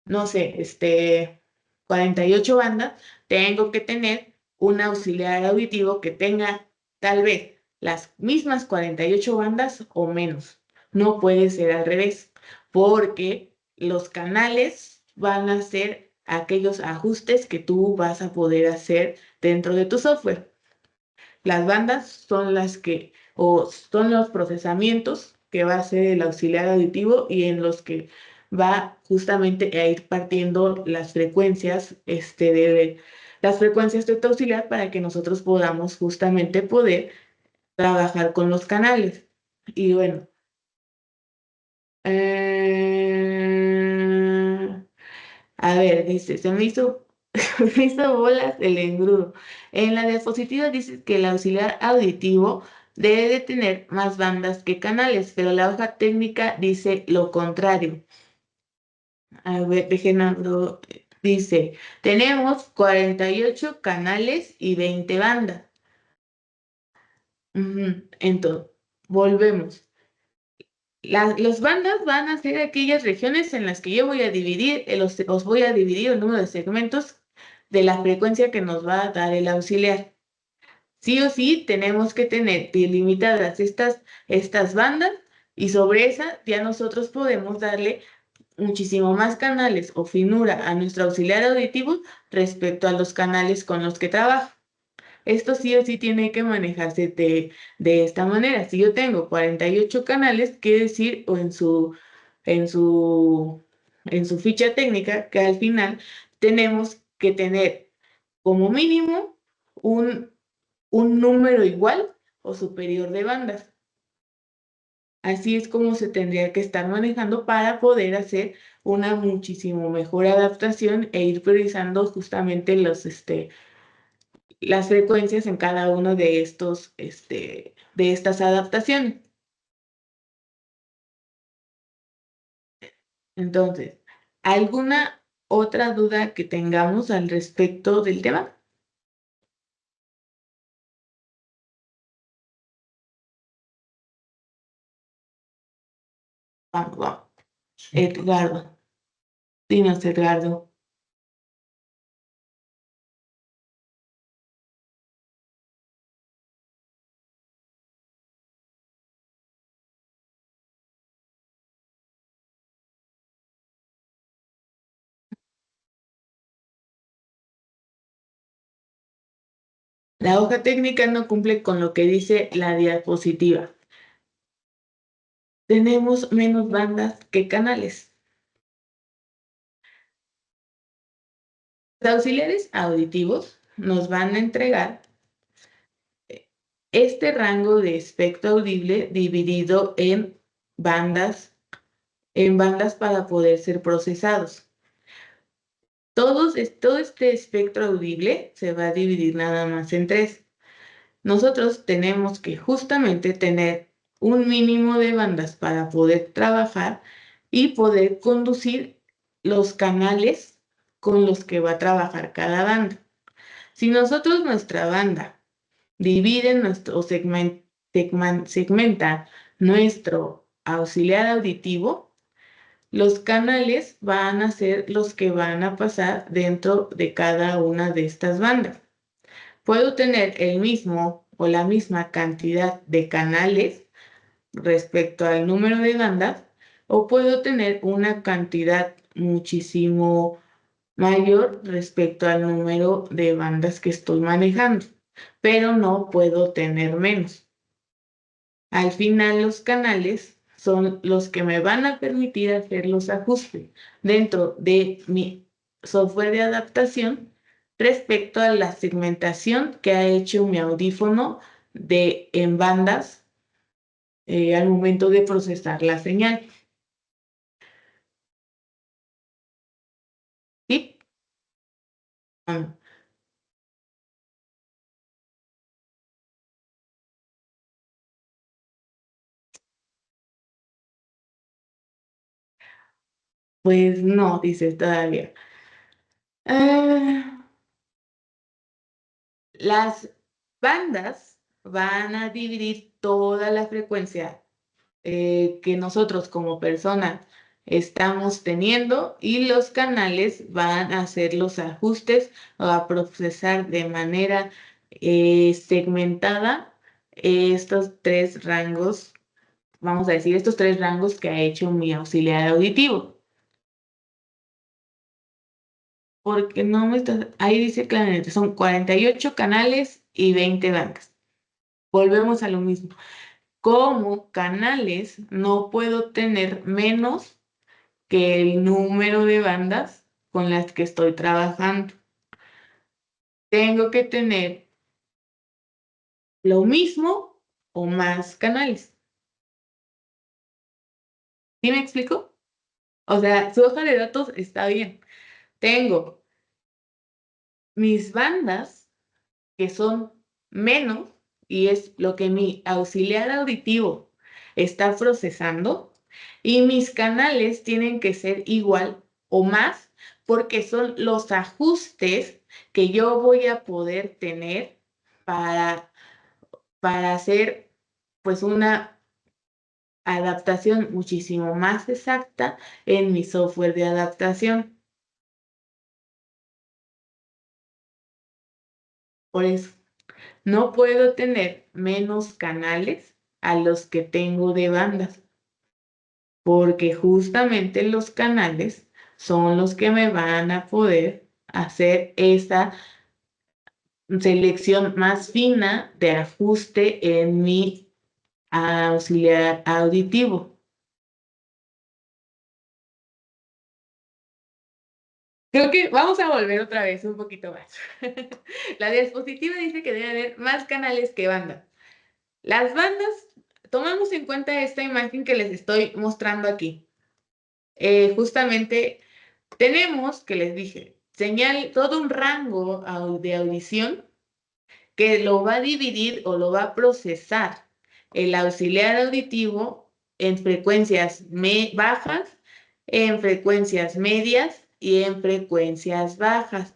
no sé, 48 bandas, tengo que tener un auxiliar auditivo que tenga tal vez las mismas 48 bandas o menos. No puede ser al revés, porque los canales van a ser aquellos ajustes que tú vas a poder hacer dentro de tu software. Las bandas son o son los procesamientos que va a hacer el auxiliar auditivo y en los que va justamente a ir partiendo las frecuencias de tu auxiliar para que nosotros podamos justamente poder trabajar con los canales. Y bueno, eh, a ver, dice, me hizo bolas el engrudo. En la diapositiva dice que el auxiliar auditivo debe de tener más bandas que canales, pero la hoja técnica dice lo contrario. A ver, dice, tenemos 48 canales y 20 bandas. Entonces, Volvemos. Las bandas van a ser aquellas regiones en las que yo voy a dividir, os voy a dividir el número de segmentos de la frecuencia que nos va a dar el auxiliar. Sí o sí tenemos que tener delimitadas estas bandas y sobre esa ya nosotros podemos darle muchísimo más canales o finura a nuestro auxiliar auditivo respecto a los canales con los que trabaja. Esto sí o sí tiene que manejarse de esta manera. Si yo tengo 48 canales, quiere decir, o en su, en su ficha técnica, que al final tenemos que tener como mínimo un, un número igual o superior de bandas. Así es como se tendría que estar manejando para poder hacer una muchísimo mejor adaptación e ir priorizando justamente las frecuencias en cada uno de de estas adaptaciones. Entonces, ¿alguna otra duda que tengamos al respecto del tema? Vamos, vamos. Edgardo, dinos, Edgardo. La hoja técnica no cumple con lo que dice la diapositiva. Tenemos menos bandas que canales. Los auxiliares auditivos nos van a entregar este rango de espectro audible dividido en bandas para poder ser procesados. Todo este espectro audible se va a dividir nada más en tres. Nosotros tenemos que justamente tener un mínimo de bandas para poder trabajar y poder conducir los canales con los que va a trabajar cada banda. Si nosotros nuestra banda divide nuestro segmenta nuestro auxiliar auditivo, los canales van a ser los que van a pasar dentro de cada una de estas bandas. Puedo tener el mismo o la misma cantidad de canales respecto al número de bandas o puedo tener una cantidad muchísimo mayor respecto al número de bandas que estoy manejando, pero no puedo tener menos. Al final, los canales son los que me van a permitir hacer los ajustes dentro de mi software de adaptación respecto a la segmentación que ha hecho mi audífono en bandas al momento de procesar la señal. ¿Sí? Ah, pues no, dice todavía. Ah, las bandas van a dividir toda la frecuencia que nosotros como persona estamos teniendo y los canales van a hacer los ajustes o a procesar de manera segmentada estos tres rangos, vamos a decir, estos tres rangos que ha hecho mi auxiliar auditivo. Porque no me está, ahí dice claramente, son 48 canales y 20 bandas. Volvemos a lo mismo. Como canales no puedo tener menos que el número de bandas con las que estoy trabajando. Tengo que tener lo mismo o más canales. ¿Sí me explico? O sea, su hoja de datos está bien. Tengo mis bandas que son menos y es lo que mi auxiliar auditivo está procesando y mis canales tienen que ser igual o más porque son los ajustes que yo voy a poder tener para, para hacer pues adaptación muchísimo más exacta en mi software de adaptación. Por eso, no puedo tener menos canales a los que tengo de bandas, porque justamente los canales son los que me van a poder hacer esa selección más fina de ajuste en mi auxiliar auditivo. Creo que vamos a volver otra vez un poquito más. La diapositiva dice que debe haber más canales que bandas. Las bandas, tomamos en cuenta esta imagen que les estoy mostrando aquí. Justamente tenemos, que les dije, señal, todo un rango de audición que lo va a dividir o lo va a procesar el auxiliar auditivo en frecuencias bajas, en frecuencias medias y en frecuencias bajas.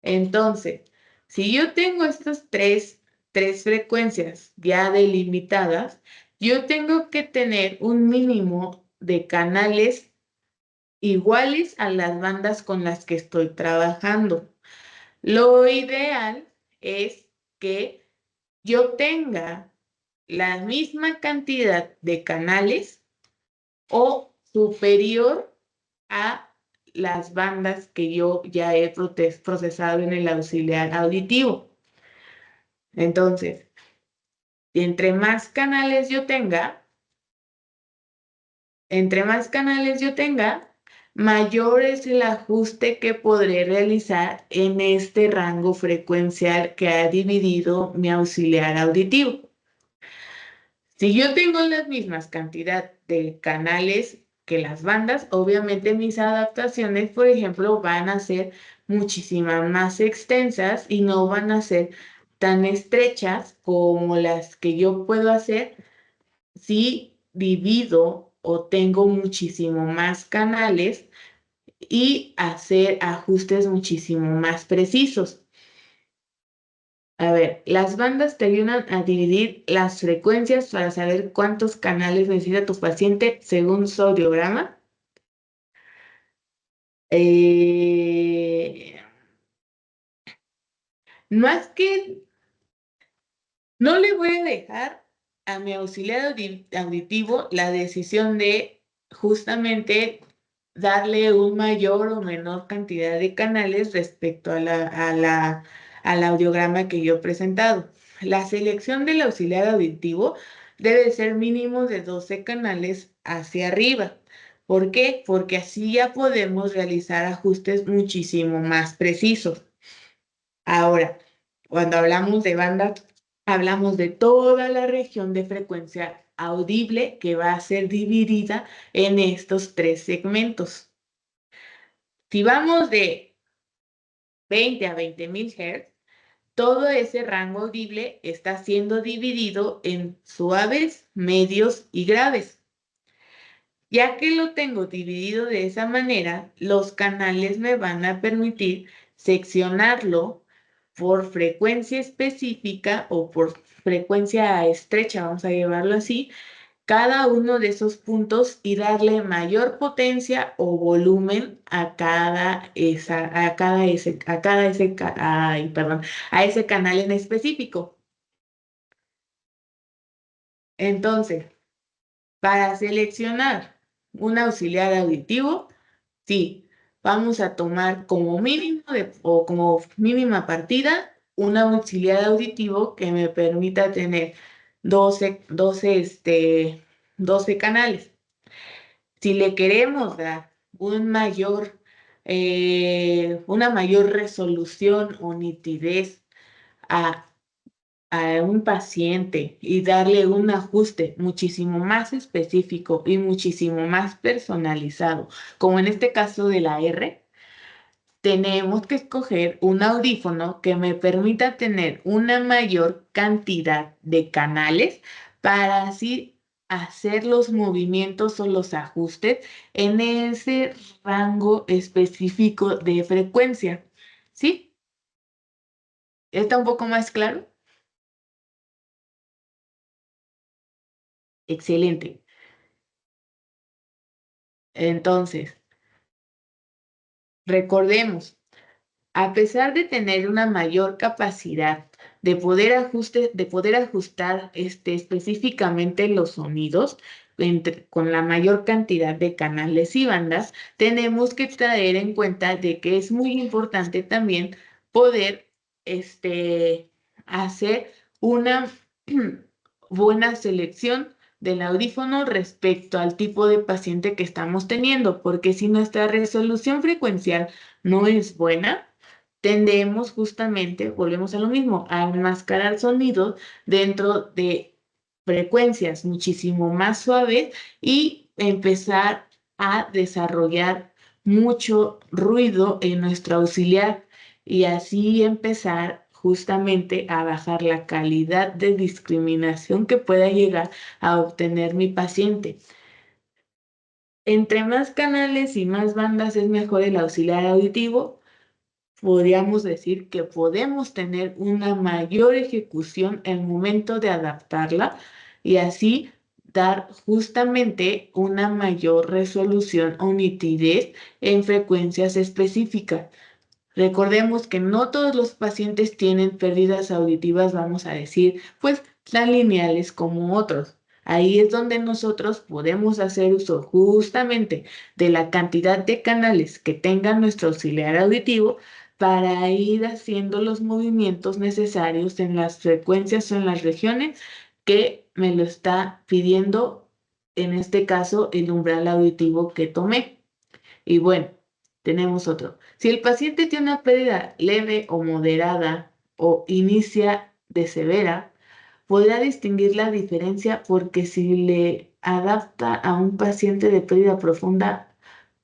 Entonces, si yo tengo estas tres frecuencias ya delimitadas, yo tengo que tener un mínimo de canales iguales a las bandas con las que estoy trabajando. Lo ideal es que yo tenga la misma cantidad de canales o superior a las bandas que yo ya he procesado en el auxiliar auditivo. Entonces, entre más canales yo tenga, mayor es el ajuste que podré realizar en este rango frecuencial que ha dividido mi auxiliar auditivo. Si yo tengo las mismas cantidad de canales que las bandas, obviamente mis adaptaciones, por ejemplo, van a ser muchísimas más extensas y no van a ser tan estrechas como las que yo puedo hacer si divido o tengo muchísimo más canales y hacer ajustes muchísimo más precisos. A ver, las bandas te ayudan a dividir las frecuencias para saber cuántos canales necesita tu paciente según su audiograma. Eh, Más que no le voy a dejar a mi auxiliar auditivo la decisión de justamente darle un mayor o menor cantidad de canales respecto al audiograma que yo he presentado. La selección del auxiliar auditivo debe ser mínimo de 12 canales hacia arriba. ¿Por qué? Porque así ya podemos realizar ajustes muchísimo más precisos. Ahora, cuando hablamos de bandas, hablamos de toda la región de frecuencia audible que va a ser dividida en estos tres segmentos. Si vamos de 20 a 20.000 Hz, todo ese rango audible está siendo dividido en suaves, medios y graves. Ya que lo tengo dividido de esa manera, los canales me van a permitir seccionarlo por frecuencia específica o por frecuencia estrecha, vamos a llevarlo así, cada uno de esos puntos y darle mayor potencia o volumen a ese canal en específico. Entonces, para seleccionar un auxiliar auditivo, sí, vamos a tomar como mínimo o como mínima partida un auxiliar auditivo que me permita tener 12 canales. Si le queremos dar una mayor resolución o nitidez a un paciente y darle un ajuste muchísimo más específico y muchísimo más personalizado, como en este caso de la R, tenemos que escoger un audífono que me permita tener una mayor cantidad de canales para así hacer los movimientos o los ajustes en ese rango específico de frecuencia. ¿Sí? ¿Está un poco más claro? Excelente. Entonces, recordemos. A pesar de tener una mayor capacidad de poder ajustar específicamente los sonidos con la mayor cantidad de canales y bandas, tenemos que traer en cuenta de que es muy importante también poder hacer una buena selección del audífono respecto al tipo de paciente que estamos teniendo, porque si nuestra resolución frecuencial no es buena, tendemos justamente, volvemos a lo mismo, a enmascarar sonidos dentro de frecuencias muchísimo más suaves y empezar a desarrollar mucho ruido en nuestro auxiliar y así empezar justamente a bajar la calidad de discriminación que pueda llegar a obtener mi paciente. Entre más canales y más bandas es mejor el auxiliar auditivo. Podríamos decir que podemos tener una mayor ejecución al momento de adaptarla y así dar justamente una mayor resolución o nitidez en frecuencias específicas. Recordemos que no todos los pacientes tienen pérdidas auditivas, vamos a decir, pues tan lineales como otros. Ahí es donde nosotros podemos hacer uso justamente de la cantidad de canales que tenga nuestro auxiliar auditivo para ir haciendo los movimientos necesarios en las frecuencias o en las regiones que me lo está pidiendo, en este caso, el umbral auditivo que tomé. Y bueno, tenemos otro. Si el paciente tiene una pérdida leve o moderada o inicia de severa, podrá distinguir la diferencia porque si le adapta a un paciente de pérdida profunda,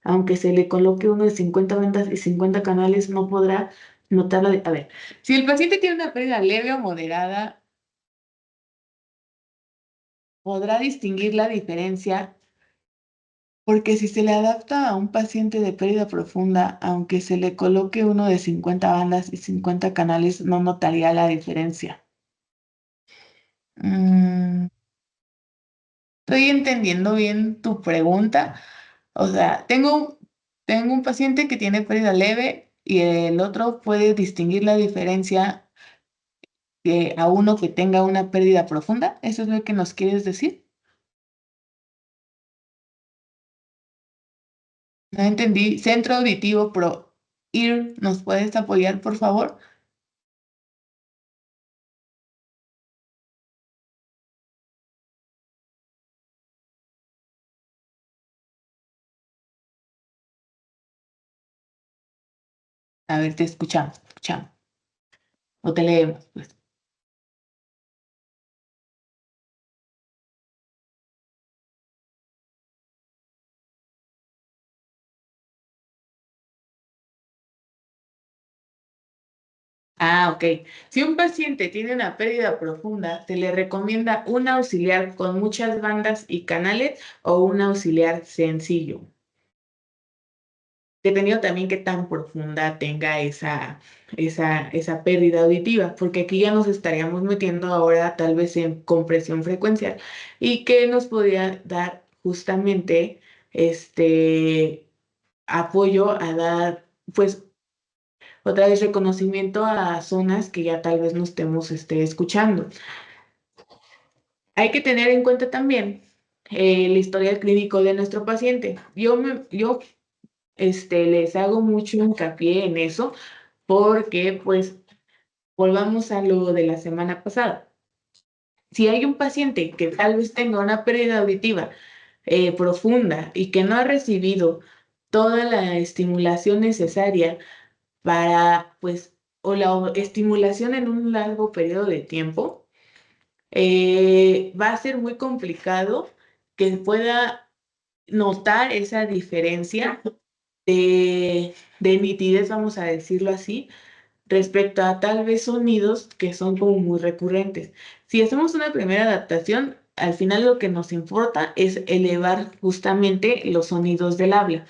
aunque se le coloque uno de 50 vendas y 50 canales, no podrá notar la... A ver, si el paciente tiene una pérdida leve o moderada, podrá distinguir la diferencia porque si se le adapta a un paciente de pérdida profunda, aunque se le coloque uno de 50 bandas y 50 canales, no notaría la diferencia. Mm, Estoy entendiendo bien tu pregunta. O sea, tengo un paciente que tiene pérdida leve y el otro puede distinguir la diferencia a uno que tenga una pérdida profunda. ¿Eso es lo que nos quieres decir? No entendí. Centro Auditivo Pro IR, ¿nos puedes apoyar, por favor? A ver, te escuchamos, te escuchamos. O te leemos, pues. Ah, ok. Si un paciente tiene una pérdida profunda, se le recomienda un auxiliar con muchas bandas y canales o un auxiliar sencillo. Dependiendo también qué tan profunda tenga esa pérdida auditiva, porque aquí ya nos estaríamos metiendo ahora tal vez en compresión frecuencial y que nos podría dar justamente apoyo a dar, pues, otra vez reconocimiento a zonas que ya tal vez no estemos escuchando. Hay que tener en cuenta también el historial clínico de nuestro paciente. Yo les hago mucho hincapié en eso porque, pues, volvamos a lo de la semana pasada. Si hay un paciente que tal vez tenga una pérdida auditiva profunda y que no ha recibido toda la estimulación necesaria para, pues, o la estimulación en un largo periodo de tiempo, va a ser muy complicado que pueda notar esa diferencia de nitidez, vamos a decirlo así, respecto a tal vez sonidos que son como muy recurrentes. Si hacemos una primera adaptación, al final lo que nos importa es elevar justamente los sonidos del habla.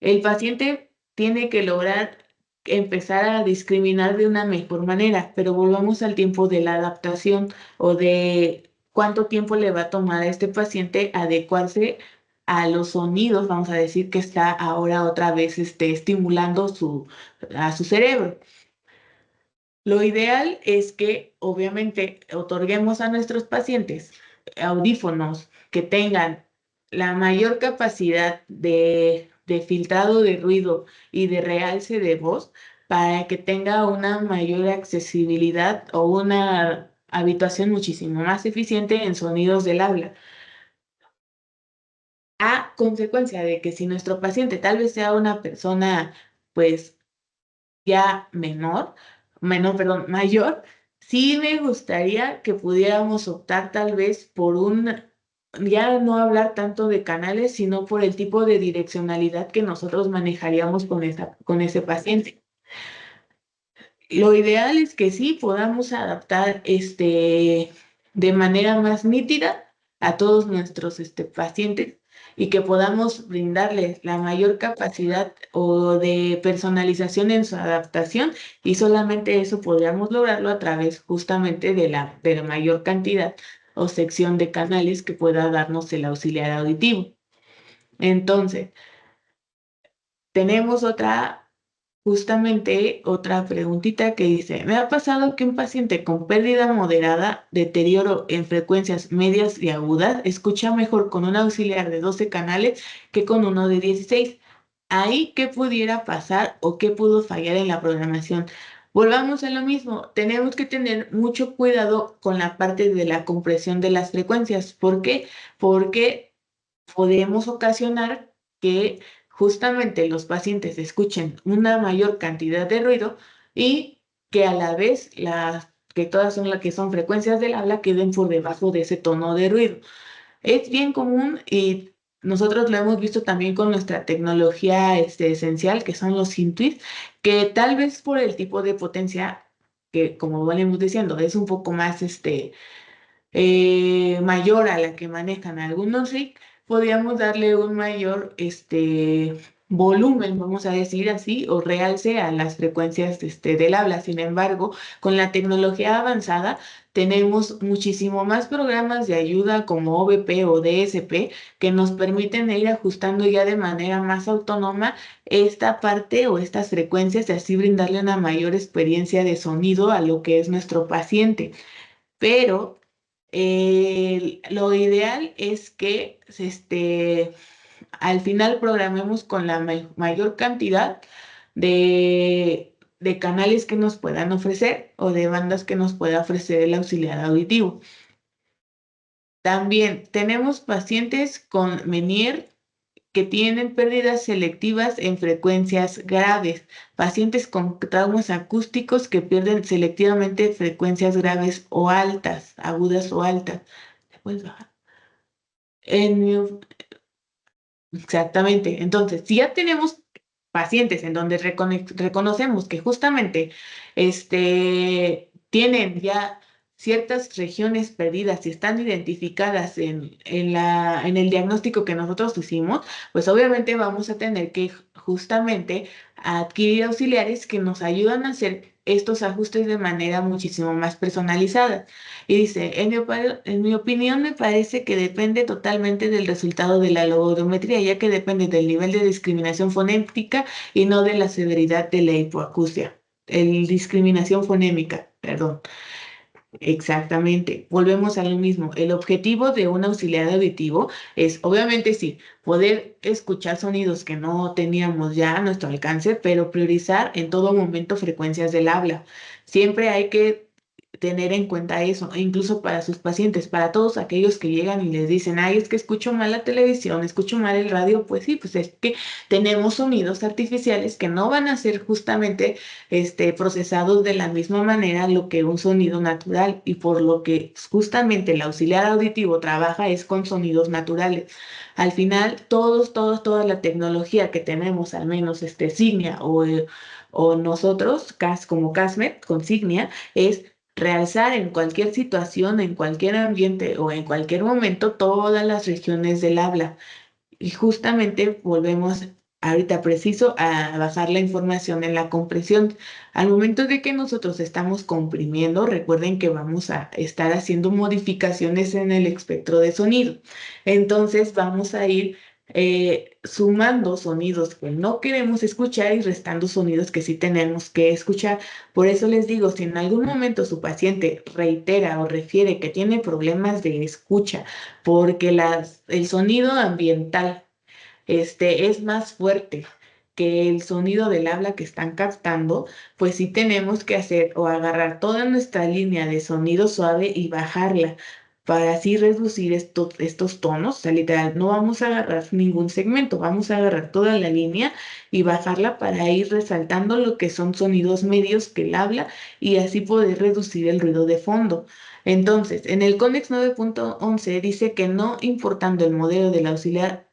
El paciente tiene que lograr empezar a discriminar de una mejor manera, pero volvamos al tiempo de la adaptación o de cuánto tiempo le va a tomar a este paciente adecuarse a los sonidos, vamos a decir, que está ahora otra vez estimulando a su cerebro. Lo ideal es que obviamente otorguemos a nuestros pacientes audífonos que tengan la mayor capacidad de filtrado de ruido y de realce de voz para que tenga una mayor accesibilidad o una habituación muchísimo más eficiente en sonidos del habla. A consecuencia de que si nuestro paciente tal vez sea una persona, pues ya perdón, mayor, sí me gustaría que pudiéramos optar tal vez por ya no hablar tanto de canales, sino por el tipo de direccionalidad que nosotros manejaríamos con ese paciente. Lo ideal es que sí podamos adaptar de manera más nítida a todos nuestros pacientes y que podamos brindarles la mayor capacidad o de personalización en su adaptación, y solamente eso podríamos lograrlo a través justamente de la mayor cantidad o sección de canales que pueda darnos el auxiliar auditivo. Entonces, tenemos justamente otra preguntita que dice: me ha pasado que un paciente con pérdida moderada, deterioro en frecuencias medias y agudas, escucha mejor con un auxiliar de 12 canales que con uno de 16. ¿Ahí qué pudiera pasar o qué pudo fallar en la programación? Volvamos a lo mismo, tenemos que tener mucho cuidado con la parte de la compresión de las frecuencias. ¿Por qué? Porque podemos ocasionar que justamente los pacientes escuchen una mayor cantidad de ruido y que a la vez que todas son las que son frecuencias del habla queden por debajo de ese tono de ruido. Es bien común y nosotros lo hemos visto también con nuestra tecnología esencial, que son los Intuit, que tal vez por el tipo de potencia que, como venimos diciendo, es un poco más mayor a la que manejan algunos RIC, podríamos darle un mayor volumen, vamos a decir así, o realce a las frecuencias del habla. Sin embargo, con la tecnología avanzada, tenemos muchísimo más programas de ayuda como OBP o DSP que nos permiten ir ajustando ya de manera más autónoma esta parte o estas frecuencias y así brindarle una mayor experiencia de sonido a lo que es nuestro paciente. Pero lo ideal es que al final programemos con la mayor cantidad de canales que nos puedan ofrecer o de bandas que nos pueda ofrecer el auxiliar auditivo. También tenemos pacientes con Meniere que tienen pérdidas selectivas en frecuencias graves, pacientes con traumas acústicos que pierden selectivamente frecuencias graves o altas, agudas o altas. ¿Te puedes bajar? En mi Exactamente. Entonces, si ya tenemos pacientes en donde reconocemos que justamente tienen ya ciertas regiones perdidas y están identificadas en el diagnóstico que nosotros hicimos, pues obviamente vamos a tener que justamente adquirir auxiliares que nos ayudan a hacer estos ajustes de manera muchísimo más personalizada. Y dice: en mi opinión, me parece que depende totalmente del resultado de la logodometría, ya que depende del nivel de discriminación fonética y no de la severidad de la hipoacusia. Discriminación fonémica, perdón. Exactamente. Volvemos a lo mismo. El objetivo de un auxiliar auditivo es, obviamente, sí, poder escuchar sonidos que no teníamos ya a nuestro alcance, pero priorizar en todo momento frecuencias del habla. Siempre hay que tener en cuenta eso, e incluso para sus pacientes, para todos aquellos que llegan y les dicen: ay, es que escucho mal la televisión, escucho mal el radio. Pues sí, pues es que tenemos sonidos artificiales que no van a ser justamente procesados de la misma manera lo que un sonido natural, y por lo que justamente el auxiliar auditivo trabaja es con sonidos naturales. Al final, toda la tecnología que tenemos, al menos Signia o nosotros, como Casmet, con Signia, es realzar en cualquier situación, en cualquier ambiente o en cualquier momento todas las regiones del habla. Y justamente volvemos ahorita preciso a bajar la información en la compresión. Al momento de que nosotros estamos comprimiendo, recuerden que vamos a estar haciendo modificaciones en el espectro de sonido. Entonces vamos a ir sumando sonidos que no queremos escuchar y restando sonidos que sí tenemos que escuchar. Por eso les digo, si en algún momento su paciente reitera o refiere que tiene problemas de escucha porque el sonido ambiental es más fuerte que el sonido del habla que están captando, pues sí tenemos que hacer o agarrar toda nuestra línea de sonido suave y bajarla para así reducir estos tonos. O sea, literal, no vamos a agarrar ningún segmento, vamos a agarrar toda la línea y bajarla para ir resaltando lo que son sonidos medios que él habla y así poder reducir el ruido de fondo. Entonces, en el Conex 9.11 dice que no importando el modelo del auxiliar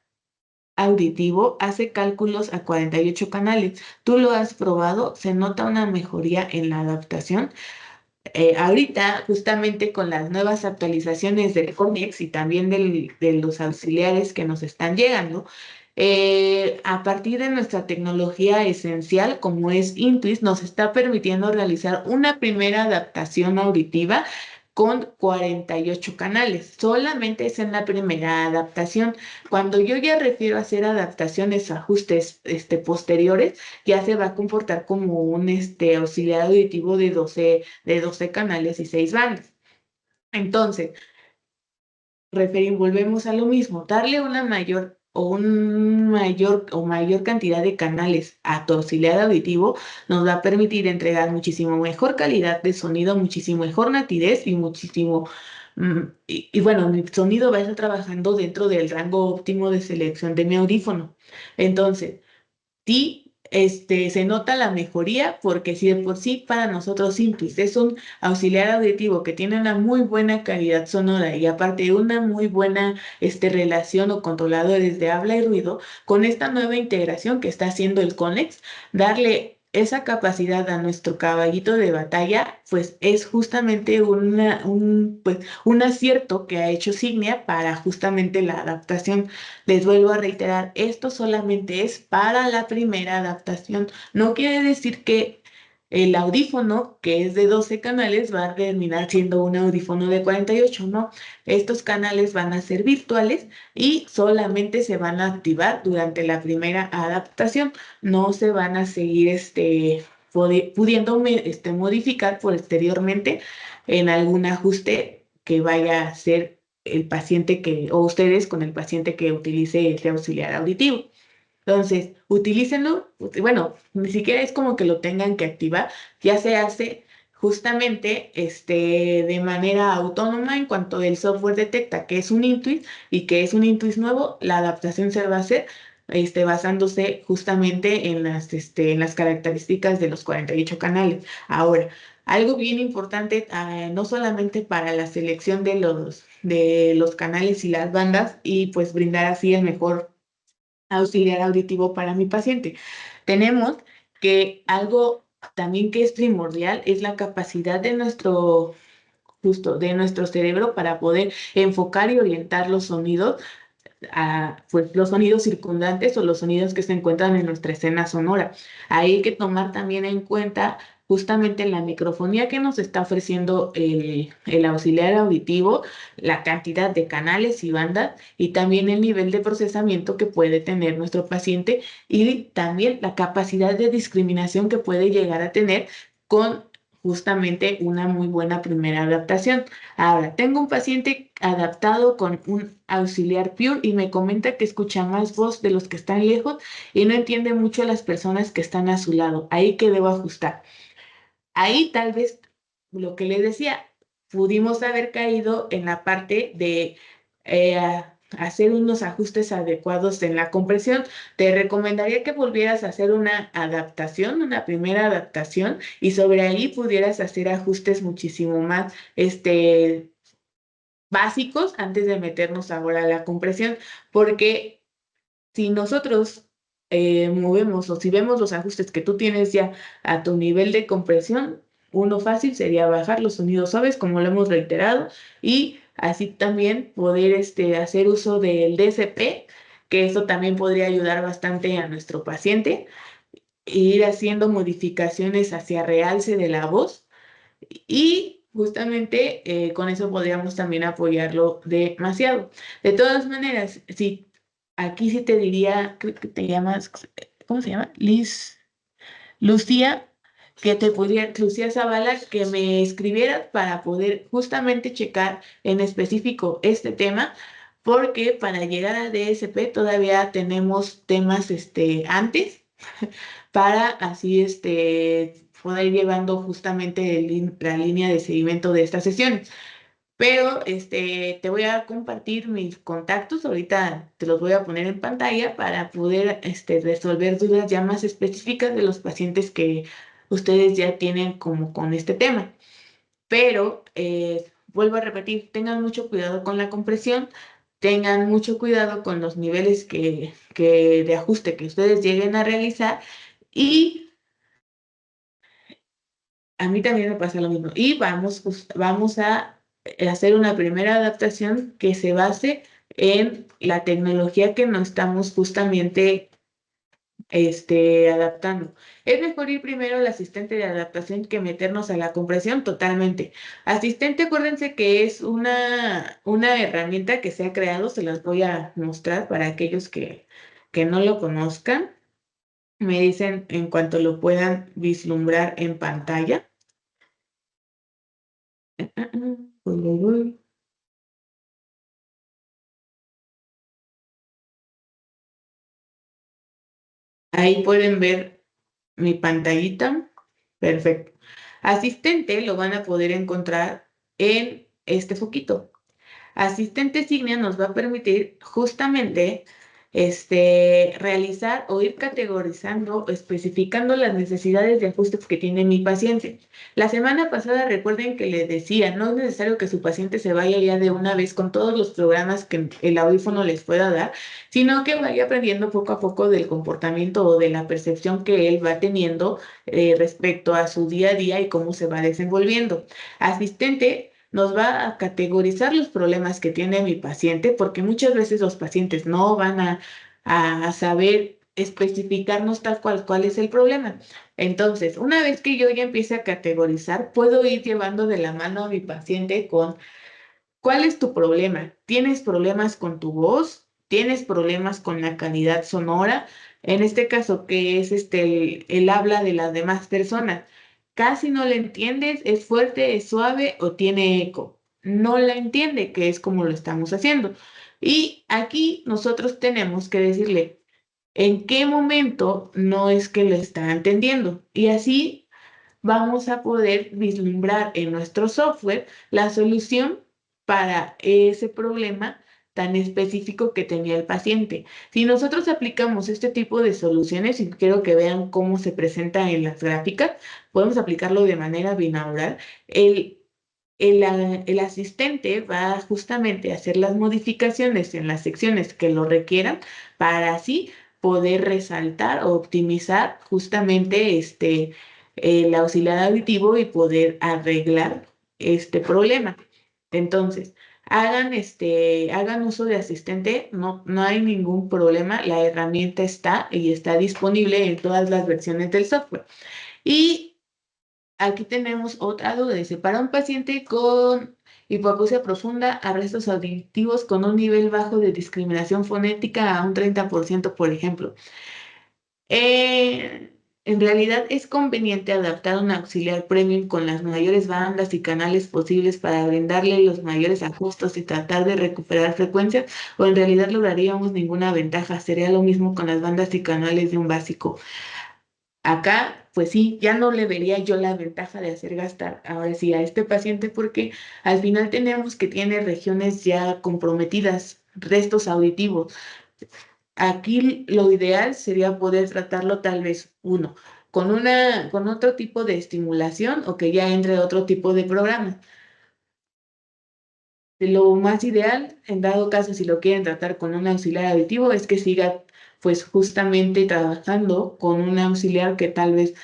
auditivo, hace cálculos a 48 canales. ¿Tú lo has probado? ¿Se nota una mejoría en la adaptación? Ahorita, justamente con las nuevas actualizaciones del Conex y también de los auxiliares que nos están llegando, a partir de nuestra tecnología esencial, como es Intuit, nos está permitiendo realizar una primera adaptación auditiva con 48 canales. Solamente es en la primera adaptación. Cuando yo ya refiero a hacer adaptaciones, ajustes posteriores, ya se va a comportar como un auxiliar auditivo de doce canales y 6 bandas. Entonces, volvemos a lo mismo, darle una mayor cantidad de canales a tu auxiliar auditivo nos va a permitir entregar muchísimo mejor calidad de sonido, muchísimo mejor nitidez y y bueno, mi sonido va a estar trabajando dentro del rango óptimo de selección de mi audífono. Entonces, sí, se nota la mejoría porque si de por sí para nosotros Simplis es un auxiliar auditivo que tiene una muy buena calidad sonora y aparte una muy buena relación o controladores de habla y ruido, con esta nueva integración que está haciendo el Conex, darle esa capacidad a nuestro caballito de batalla, pues es justamente un acierto que ha hecho Signia para justamente la adaptación. Les vuelvo a reiterar, esto solamente es para la primera adaptación. No quiere decir que el audífono, que es de 12 canales, va a terminar siendo un audífono de 48. No, estos canales van a ser virtuales y solamente se van a activar durante la primera adaptación. No se van a seguir pudiendo modificar posteriormente en algún ajuste que vaya a ser el paciente o ustedes con el paciente que utilice este auxiliar auditivo. Entonces, utilícenlo, bueno, ni siquiera es como que lo tengan que activar, ya se hace justamente de manera autónoma en cuanto el software detecta que es un Intuit y que es un Intuit nuevo, la adaptación se va a hacer basándose justamente en las características de los 48 canales. Ahora, algo bien importante, no solamente para la selección de los canales y las bandas y pues brindar así el mejor auxiliar auditivo para mi paciente. Tenemos que algo también que es primordial es la capacidad de nuestro cerebro para poder enfocar y orientar los sonidos pues, los sonidos circundantes o los sonidos que se encuentran en nuestra escena sonora. Hay que tomar también en cuenta justamente la microfonía que nos está ofreciendo el auxiliar auditivo, la cantidad de canales y bandas y también el nivel de procesamiento que puede tener nuestro paciente y también la capacidad de discriminación que puede llegar a tener con justamente una muy buena primera adaptación. Ahora, tengo un paciente adaptado con un auxiliar Pure y me comenta que escucha más voz de los que están lejos y no entiende mucho a las personas que están a su lado. Ahí que debo ajustar. Ahí tal vez lo que les decía, pudimos haber caído en la parte de hacer unos ajustes adecuados en la compresión. Te recomendaría que volvieras a hacer una adaptación, una primera adaptación, y sobre ahí pudieras hacer ajustes muchísimo más, básicos antes de meternos ahora a la compresión, porque si nosotros movemos o si vemos los ajustes que tú tienes ya a tu nivel de compresión, uno fácil sería bajar los sonidos suaves, como lo hemos reiterado, y así también poder hacer uso del DSP, que eso también podría ayudar bastante a nuestro paciente, e ir haciendo modificaciones hacia realce de la voz y justamente con eso podríamos también apoyarlo demasiado. De todas maneras, si aquí sí te diría, creo que te llamas, ¿cómo se llama? Lucía, que te pudiera, Lucía Zavala, que me escribieras para poder justamente checar en específico este tema, porque para llegar a DSP todavía tenemos temas antes para así poder ir llevando justamente la línea de seguimiento de estas sesiones. Pero te voy a compartir mis contactos, ahorita te los voy a poner en pantalla para poder resolver dudas ya más específicas de los pacientes que ustedes ya tienen como con este tema. Pero vuelvo a repetir, tengan mucho cuidado con la compresión, tengan mucho cuidado con los niveles de ajuste que ustedes lleguen a realizar y a mí también me pasa lo mismo. Y vamos a hacer una primera adaptación que se base en la tecnología que nos estamos justamente adaptando. Es mejor ir primero al asistente de adaptación que meternos a la compresión totalmente. Asistente, acuérdense que es una herramienta que se ha creado, se las voy a mostrar para aquellos que no lo conozcan. Me dicen en cuanto lo puedan vislumbrar en pantalla. Voy, voy. Ahí pueden ver mi pantallita. Perfecto. Asistente lo van a poder encontrar en este foquito. Asistente Signia nos va a permitir justamente realizar o ir categorizando o especificando las necesidades de ajustes que tiene mi paciente. La semana pasada recuerden que les decía, no es necesario que su paciente se vaya ya de una vez con todos los programas que el audífono les pueda dar, sino que vaya aprendiendo poco a poco del comportamiento o de la percepción que él va teniendo respecto a su día a día y cómo se va desenvolviendo. Asistente nos va a categorizar los problemas que tiene mi paciente, porque muchas veces los pacientes no van a saber especificarnos tal cuál es el problema. Entonces, una vez que yo ya empiece a categorizar, puedo ir llevando de la mano a mi paciente con ¿cuál es tu problema? ¿Tienes problemas con tu voz? ¿Tienes problemas con la calidad sonora? En este caso, que es el habla de las demás personas. Casi no le entiendes, es fuerte, es suave o tiene eco. No la entiende, que es como lo estamos haciendo. Y aquí nosotros tenemos que decirle en qué momento no es que lo está entendiendo. Y así vamos a poder vislumbrar en nuestro software la solución para ese problema tan específico que tenía el paciente. Si nosotros aplicamos este tipo de soluciones, y quiero que vean cómo se presenta en las gráficas, podemos aplicarlo de manera binaural. El asistente va justamente a hacer las modificaciones en las secciones que lo requieran para así poder resaltar o optimizar justamente el auxiliar auditivo y poder arreglar este problema. Entonces, hagan uso de asistente, no hay ningún problema, la herramienta está y está disponible en todas las versiones del software. Y aquí tenemos otra duda. Dice, para un paciente con hipoacusia profunda, arrestos auditivos con un nivel bajo de discriminación fonética a un 30%, por ejemplo. En realidad es conveniente adaptar un auxiliar premium con las mayores bandas y canales posibles para brindarle los mayores ajustes y tratar de recuperar frecuencias, o en realidad lograríamos ninguna ventaja. Sería lo mismo con las bandas y canales de un básico. Acá, pues sí, ya no le vería yo la ventaja de hacer gastar ahora sí a este paciente porque al final tenemos que tiene regiones ya comprometidas, restos auditivos. Aquí lo ideal sería poder tratarlo tal vez uno con otro tipo de estimulación o que ya entre otro tipo de programa. Lo más ideal, en dado caso, si lo quieren tratar con un auxiliar auditivo, es que siga pues justamente trabajando con un auxiliar que tal vez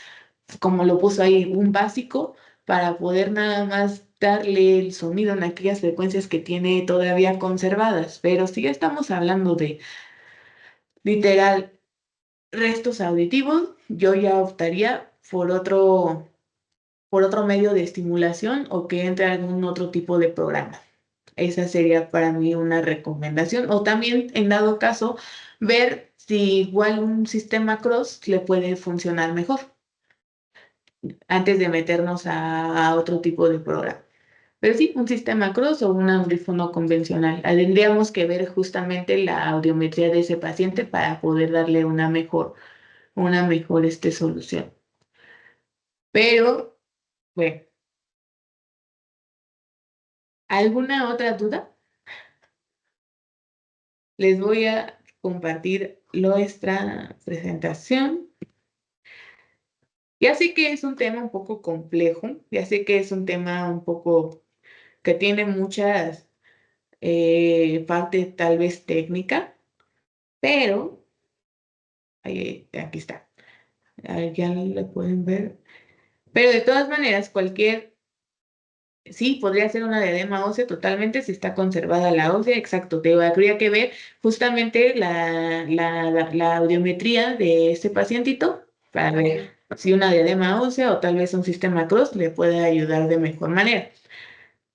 como lo puso ahí, un básico para poder nada más darle el sonido en aquellas frecuencias que tiene todavía conservadas. Pero si ya estamos hablando literal, restos auditivos, yo ya optaría por otro medio de estimulación o que entre algún otro tipo de programa. Esa sería para mí una recomendación. O también, en dado caso, ver si igual un sistema cross le puede funcionar mejor antes de meternos a otro tipo de programa. Pero sí, un sistema cross o un audífono convencional. Tendríamos que ver justamente la audiometría de ese paciente para poder darle una mejor solución. Pero, bueno, ¿alguna otra duda? Les voy a compartir nuestra presentación. Ya sé que es un tema un poco complejo, ya sé que es un tema un poco que tiene muchas partes tal vez técnica, pero aquí está. Ya le pueden ver. Pero de todas maneras, sí, podría ser una diadema ósea totalmente si está conservada la ósea, exacto. Habría que ver justamente la audiometría de este pacientito para ver si una diadema ósea o tal vez un sistema cross le puede ayudar de mejor manera.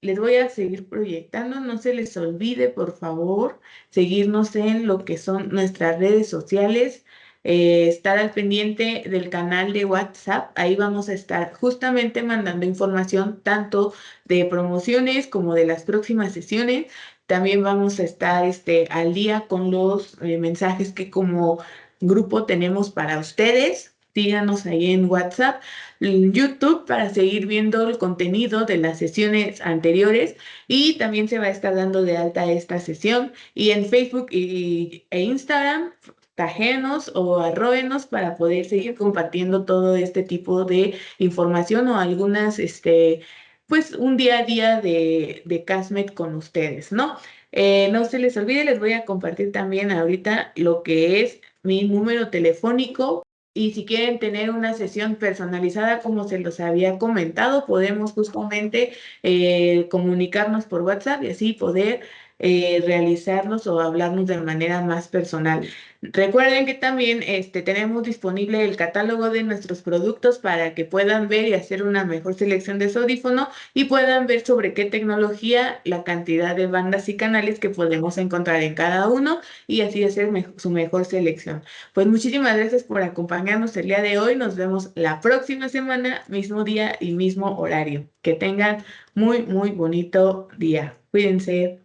Les voy a seguir proyectando, no se les olvide, por favor, seguirnos en lo que son nuestras redes sociales, estar al pendiente del canal de WhatsApp, ahí vamos a estar justamente mandando información tanto de promociones como de las próximas sesiones. También vamos a estar al día con los mensajes que como grupo tenemos para ustedes. Síganos ahí en WhatsApp, en YouTube para seguir viendo el contenido de las sesiones anteriores y también se va a estar dando de alta esta sesión y en Facebook e Instagram, taguéanos o arróbenos para poder seguir compartiendo todo este tipo de información o algunas, pues un día a día de CASMED con ustedes, ¿no? No se les olvide, les voy a compartir también ahorita lo que es mi número telefónico y si quieren tener una sesión personalizada, como se los había comentado, podemos justamente comunicarnos por WhatsApp y así poder realizarnos o hablarnos de manera más personal. Recuerden que también tenemos disponible el catálogo de nuestros productos para que puedan ver y hacer una mejor selección de su audífono y puedan ver sobre qué tecnología, la cantidad de bandas y canales que podemos encontrar en cada uno y así hacer su mejor selección. Pues muchísimas gracias por acompañarnos el día de hoy. Nos vemos la próxima semana, mismo día y mismo horario. Que tengan muy, muy bonito día. Cuídense.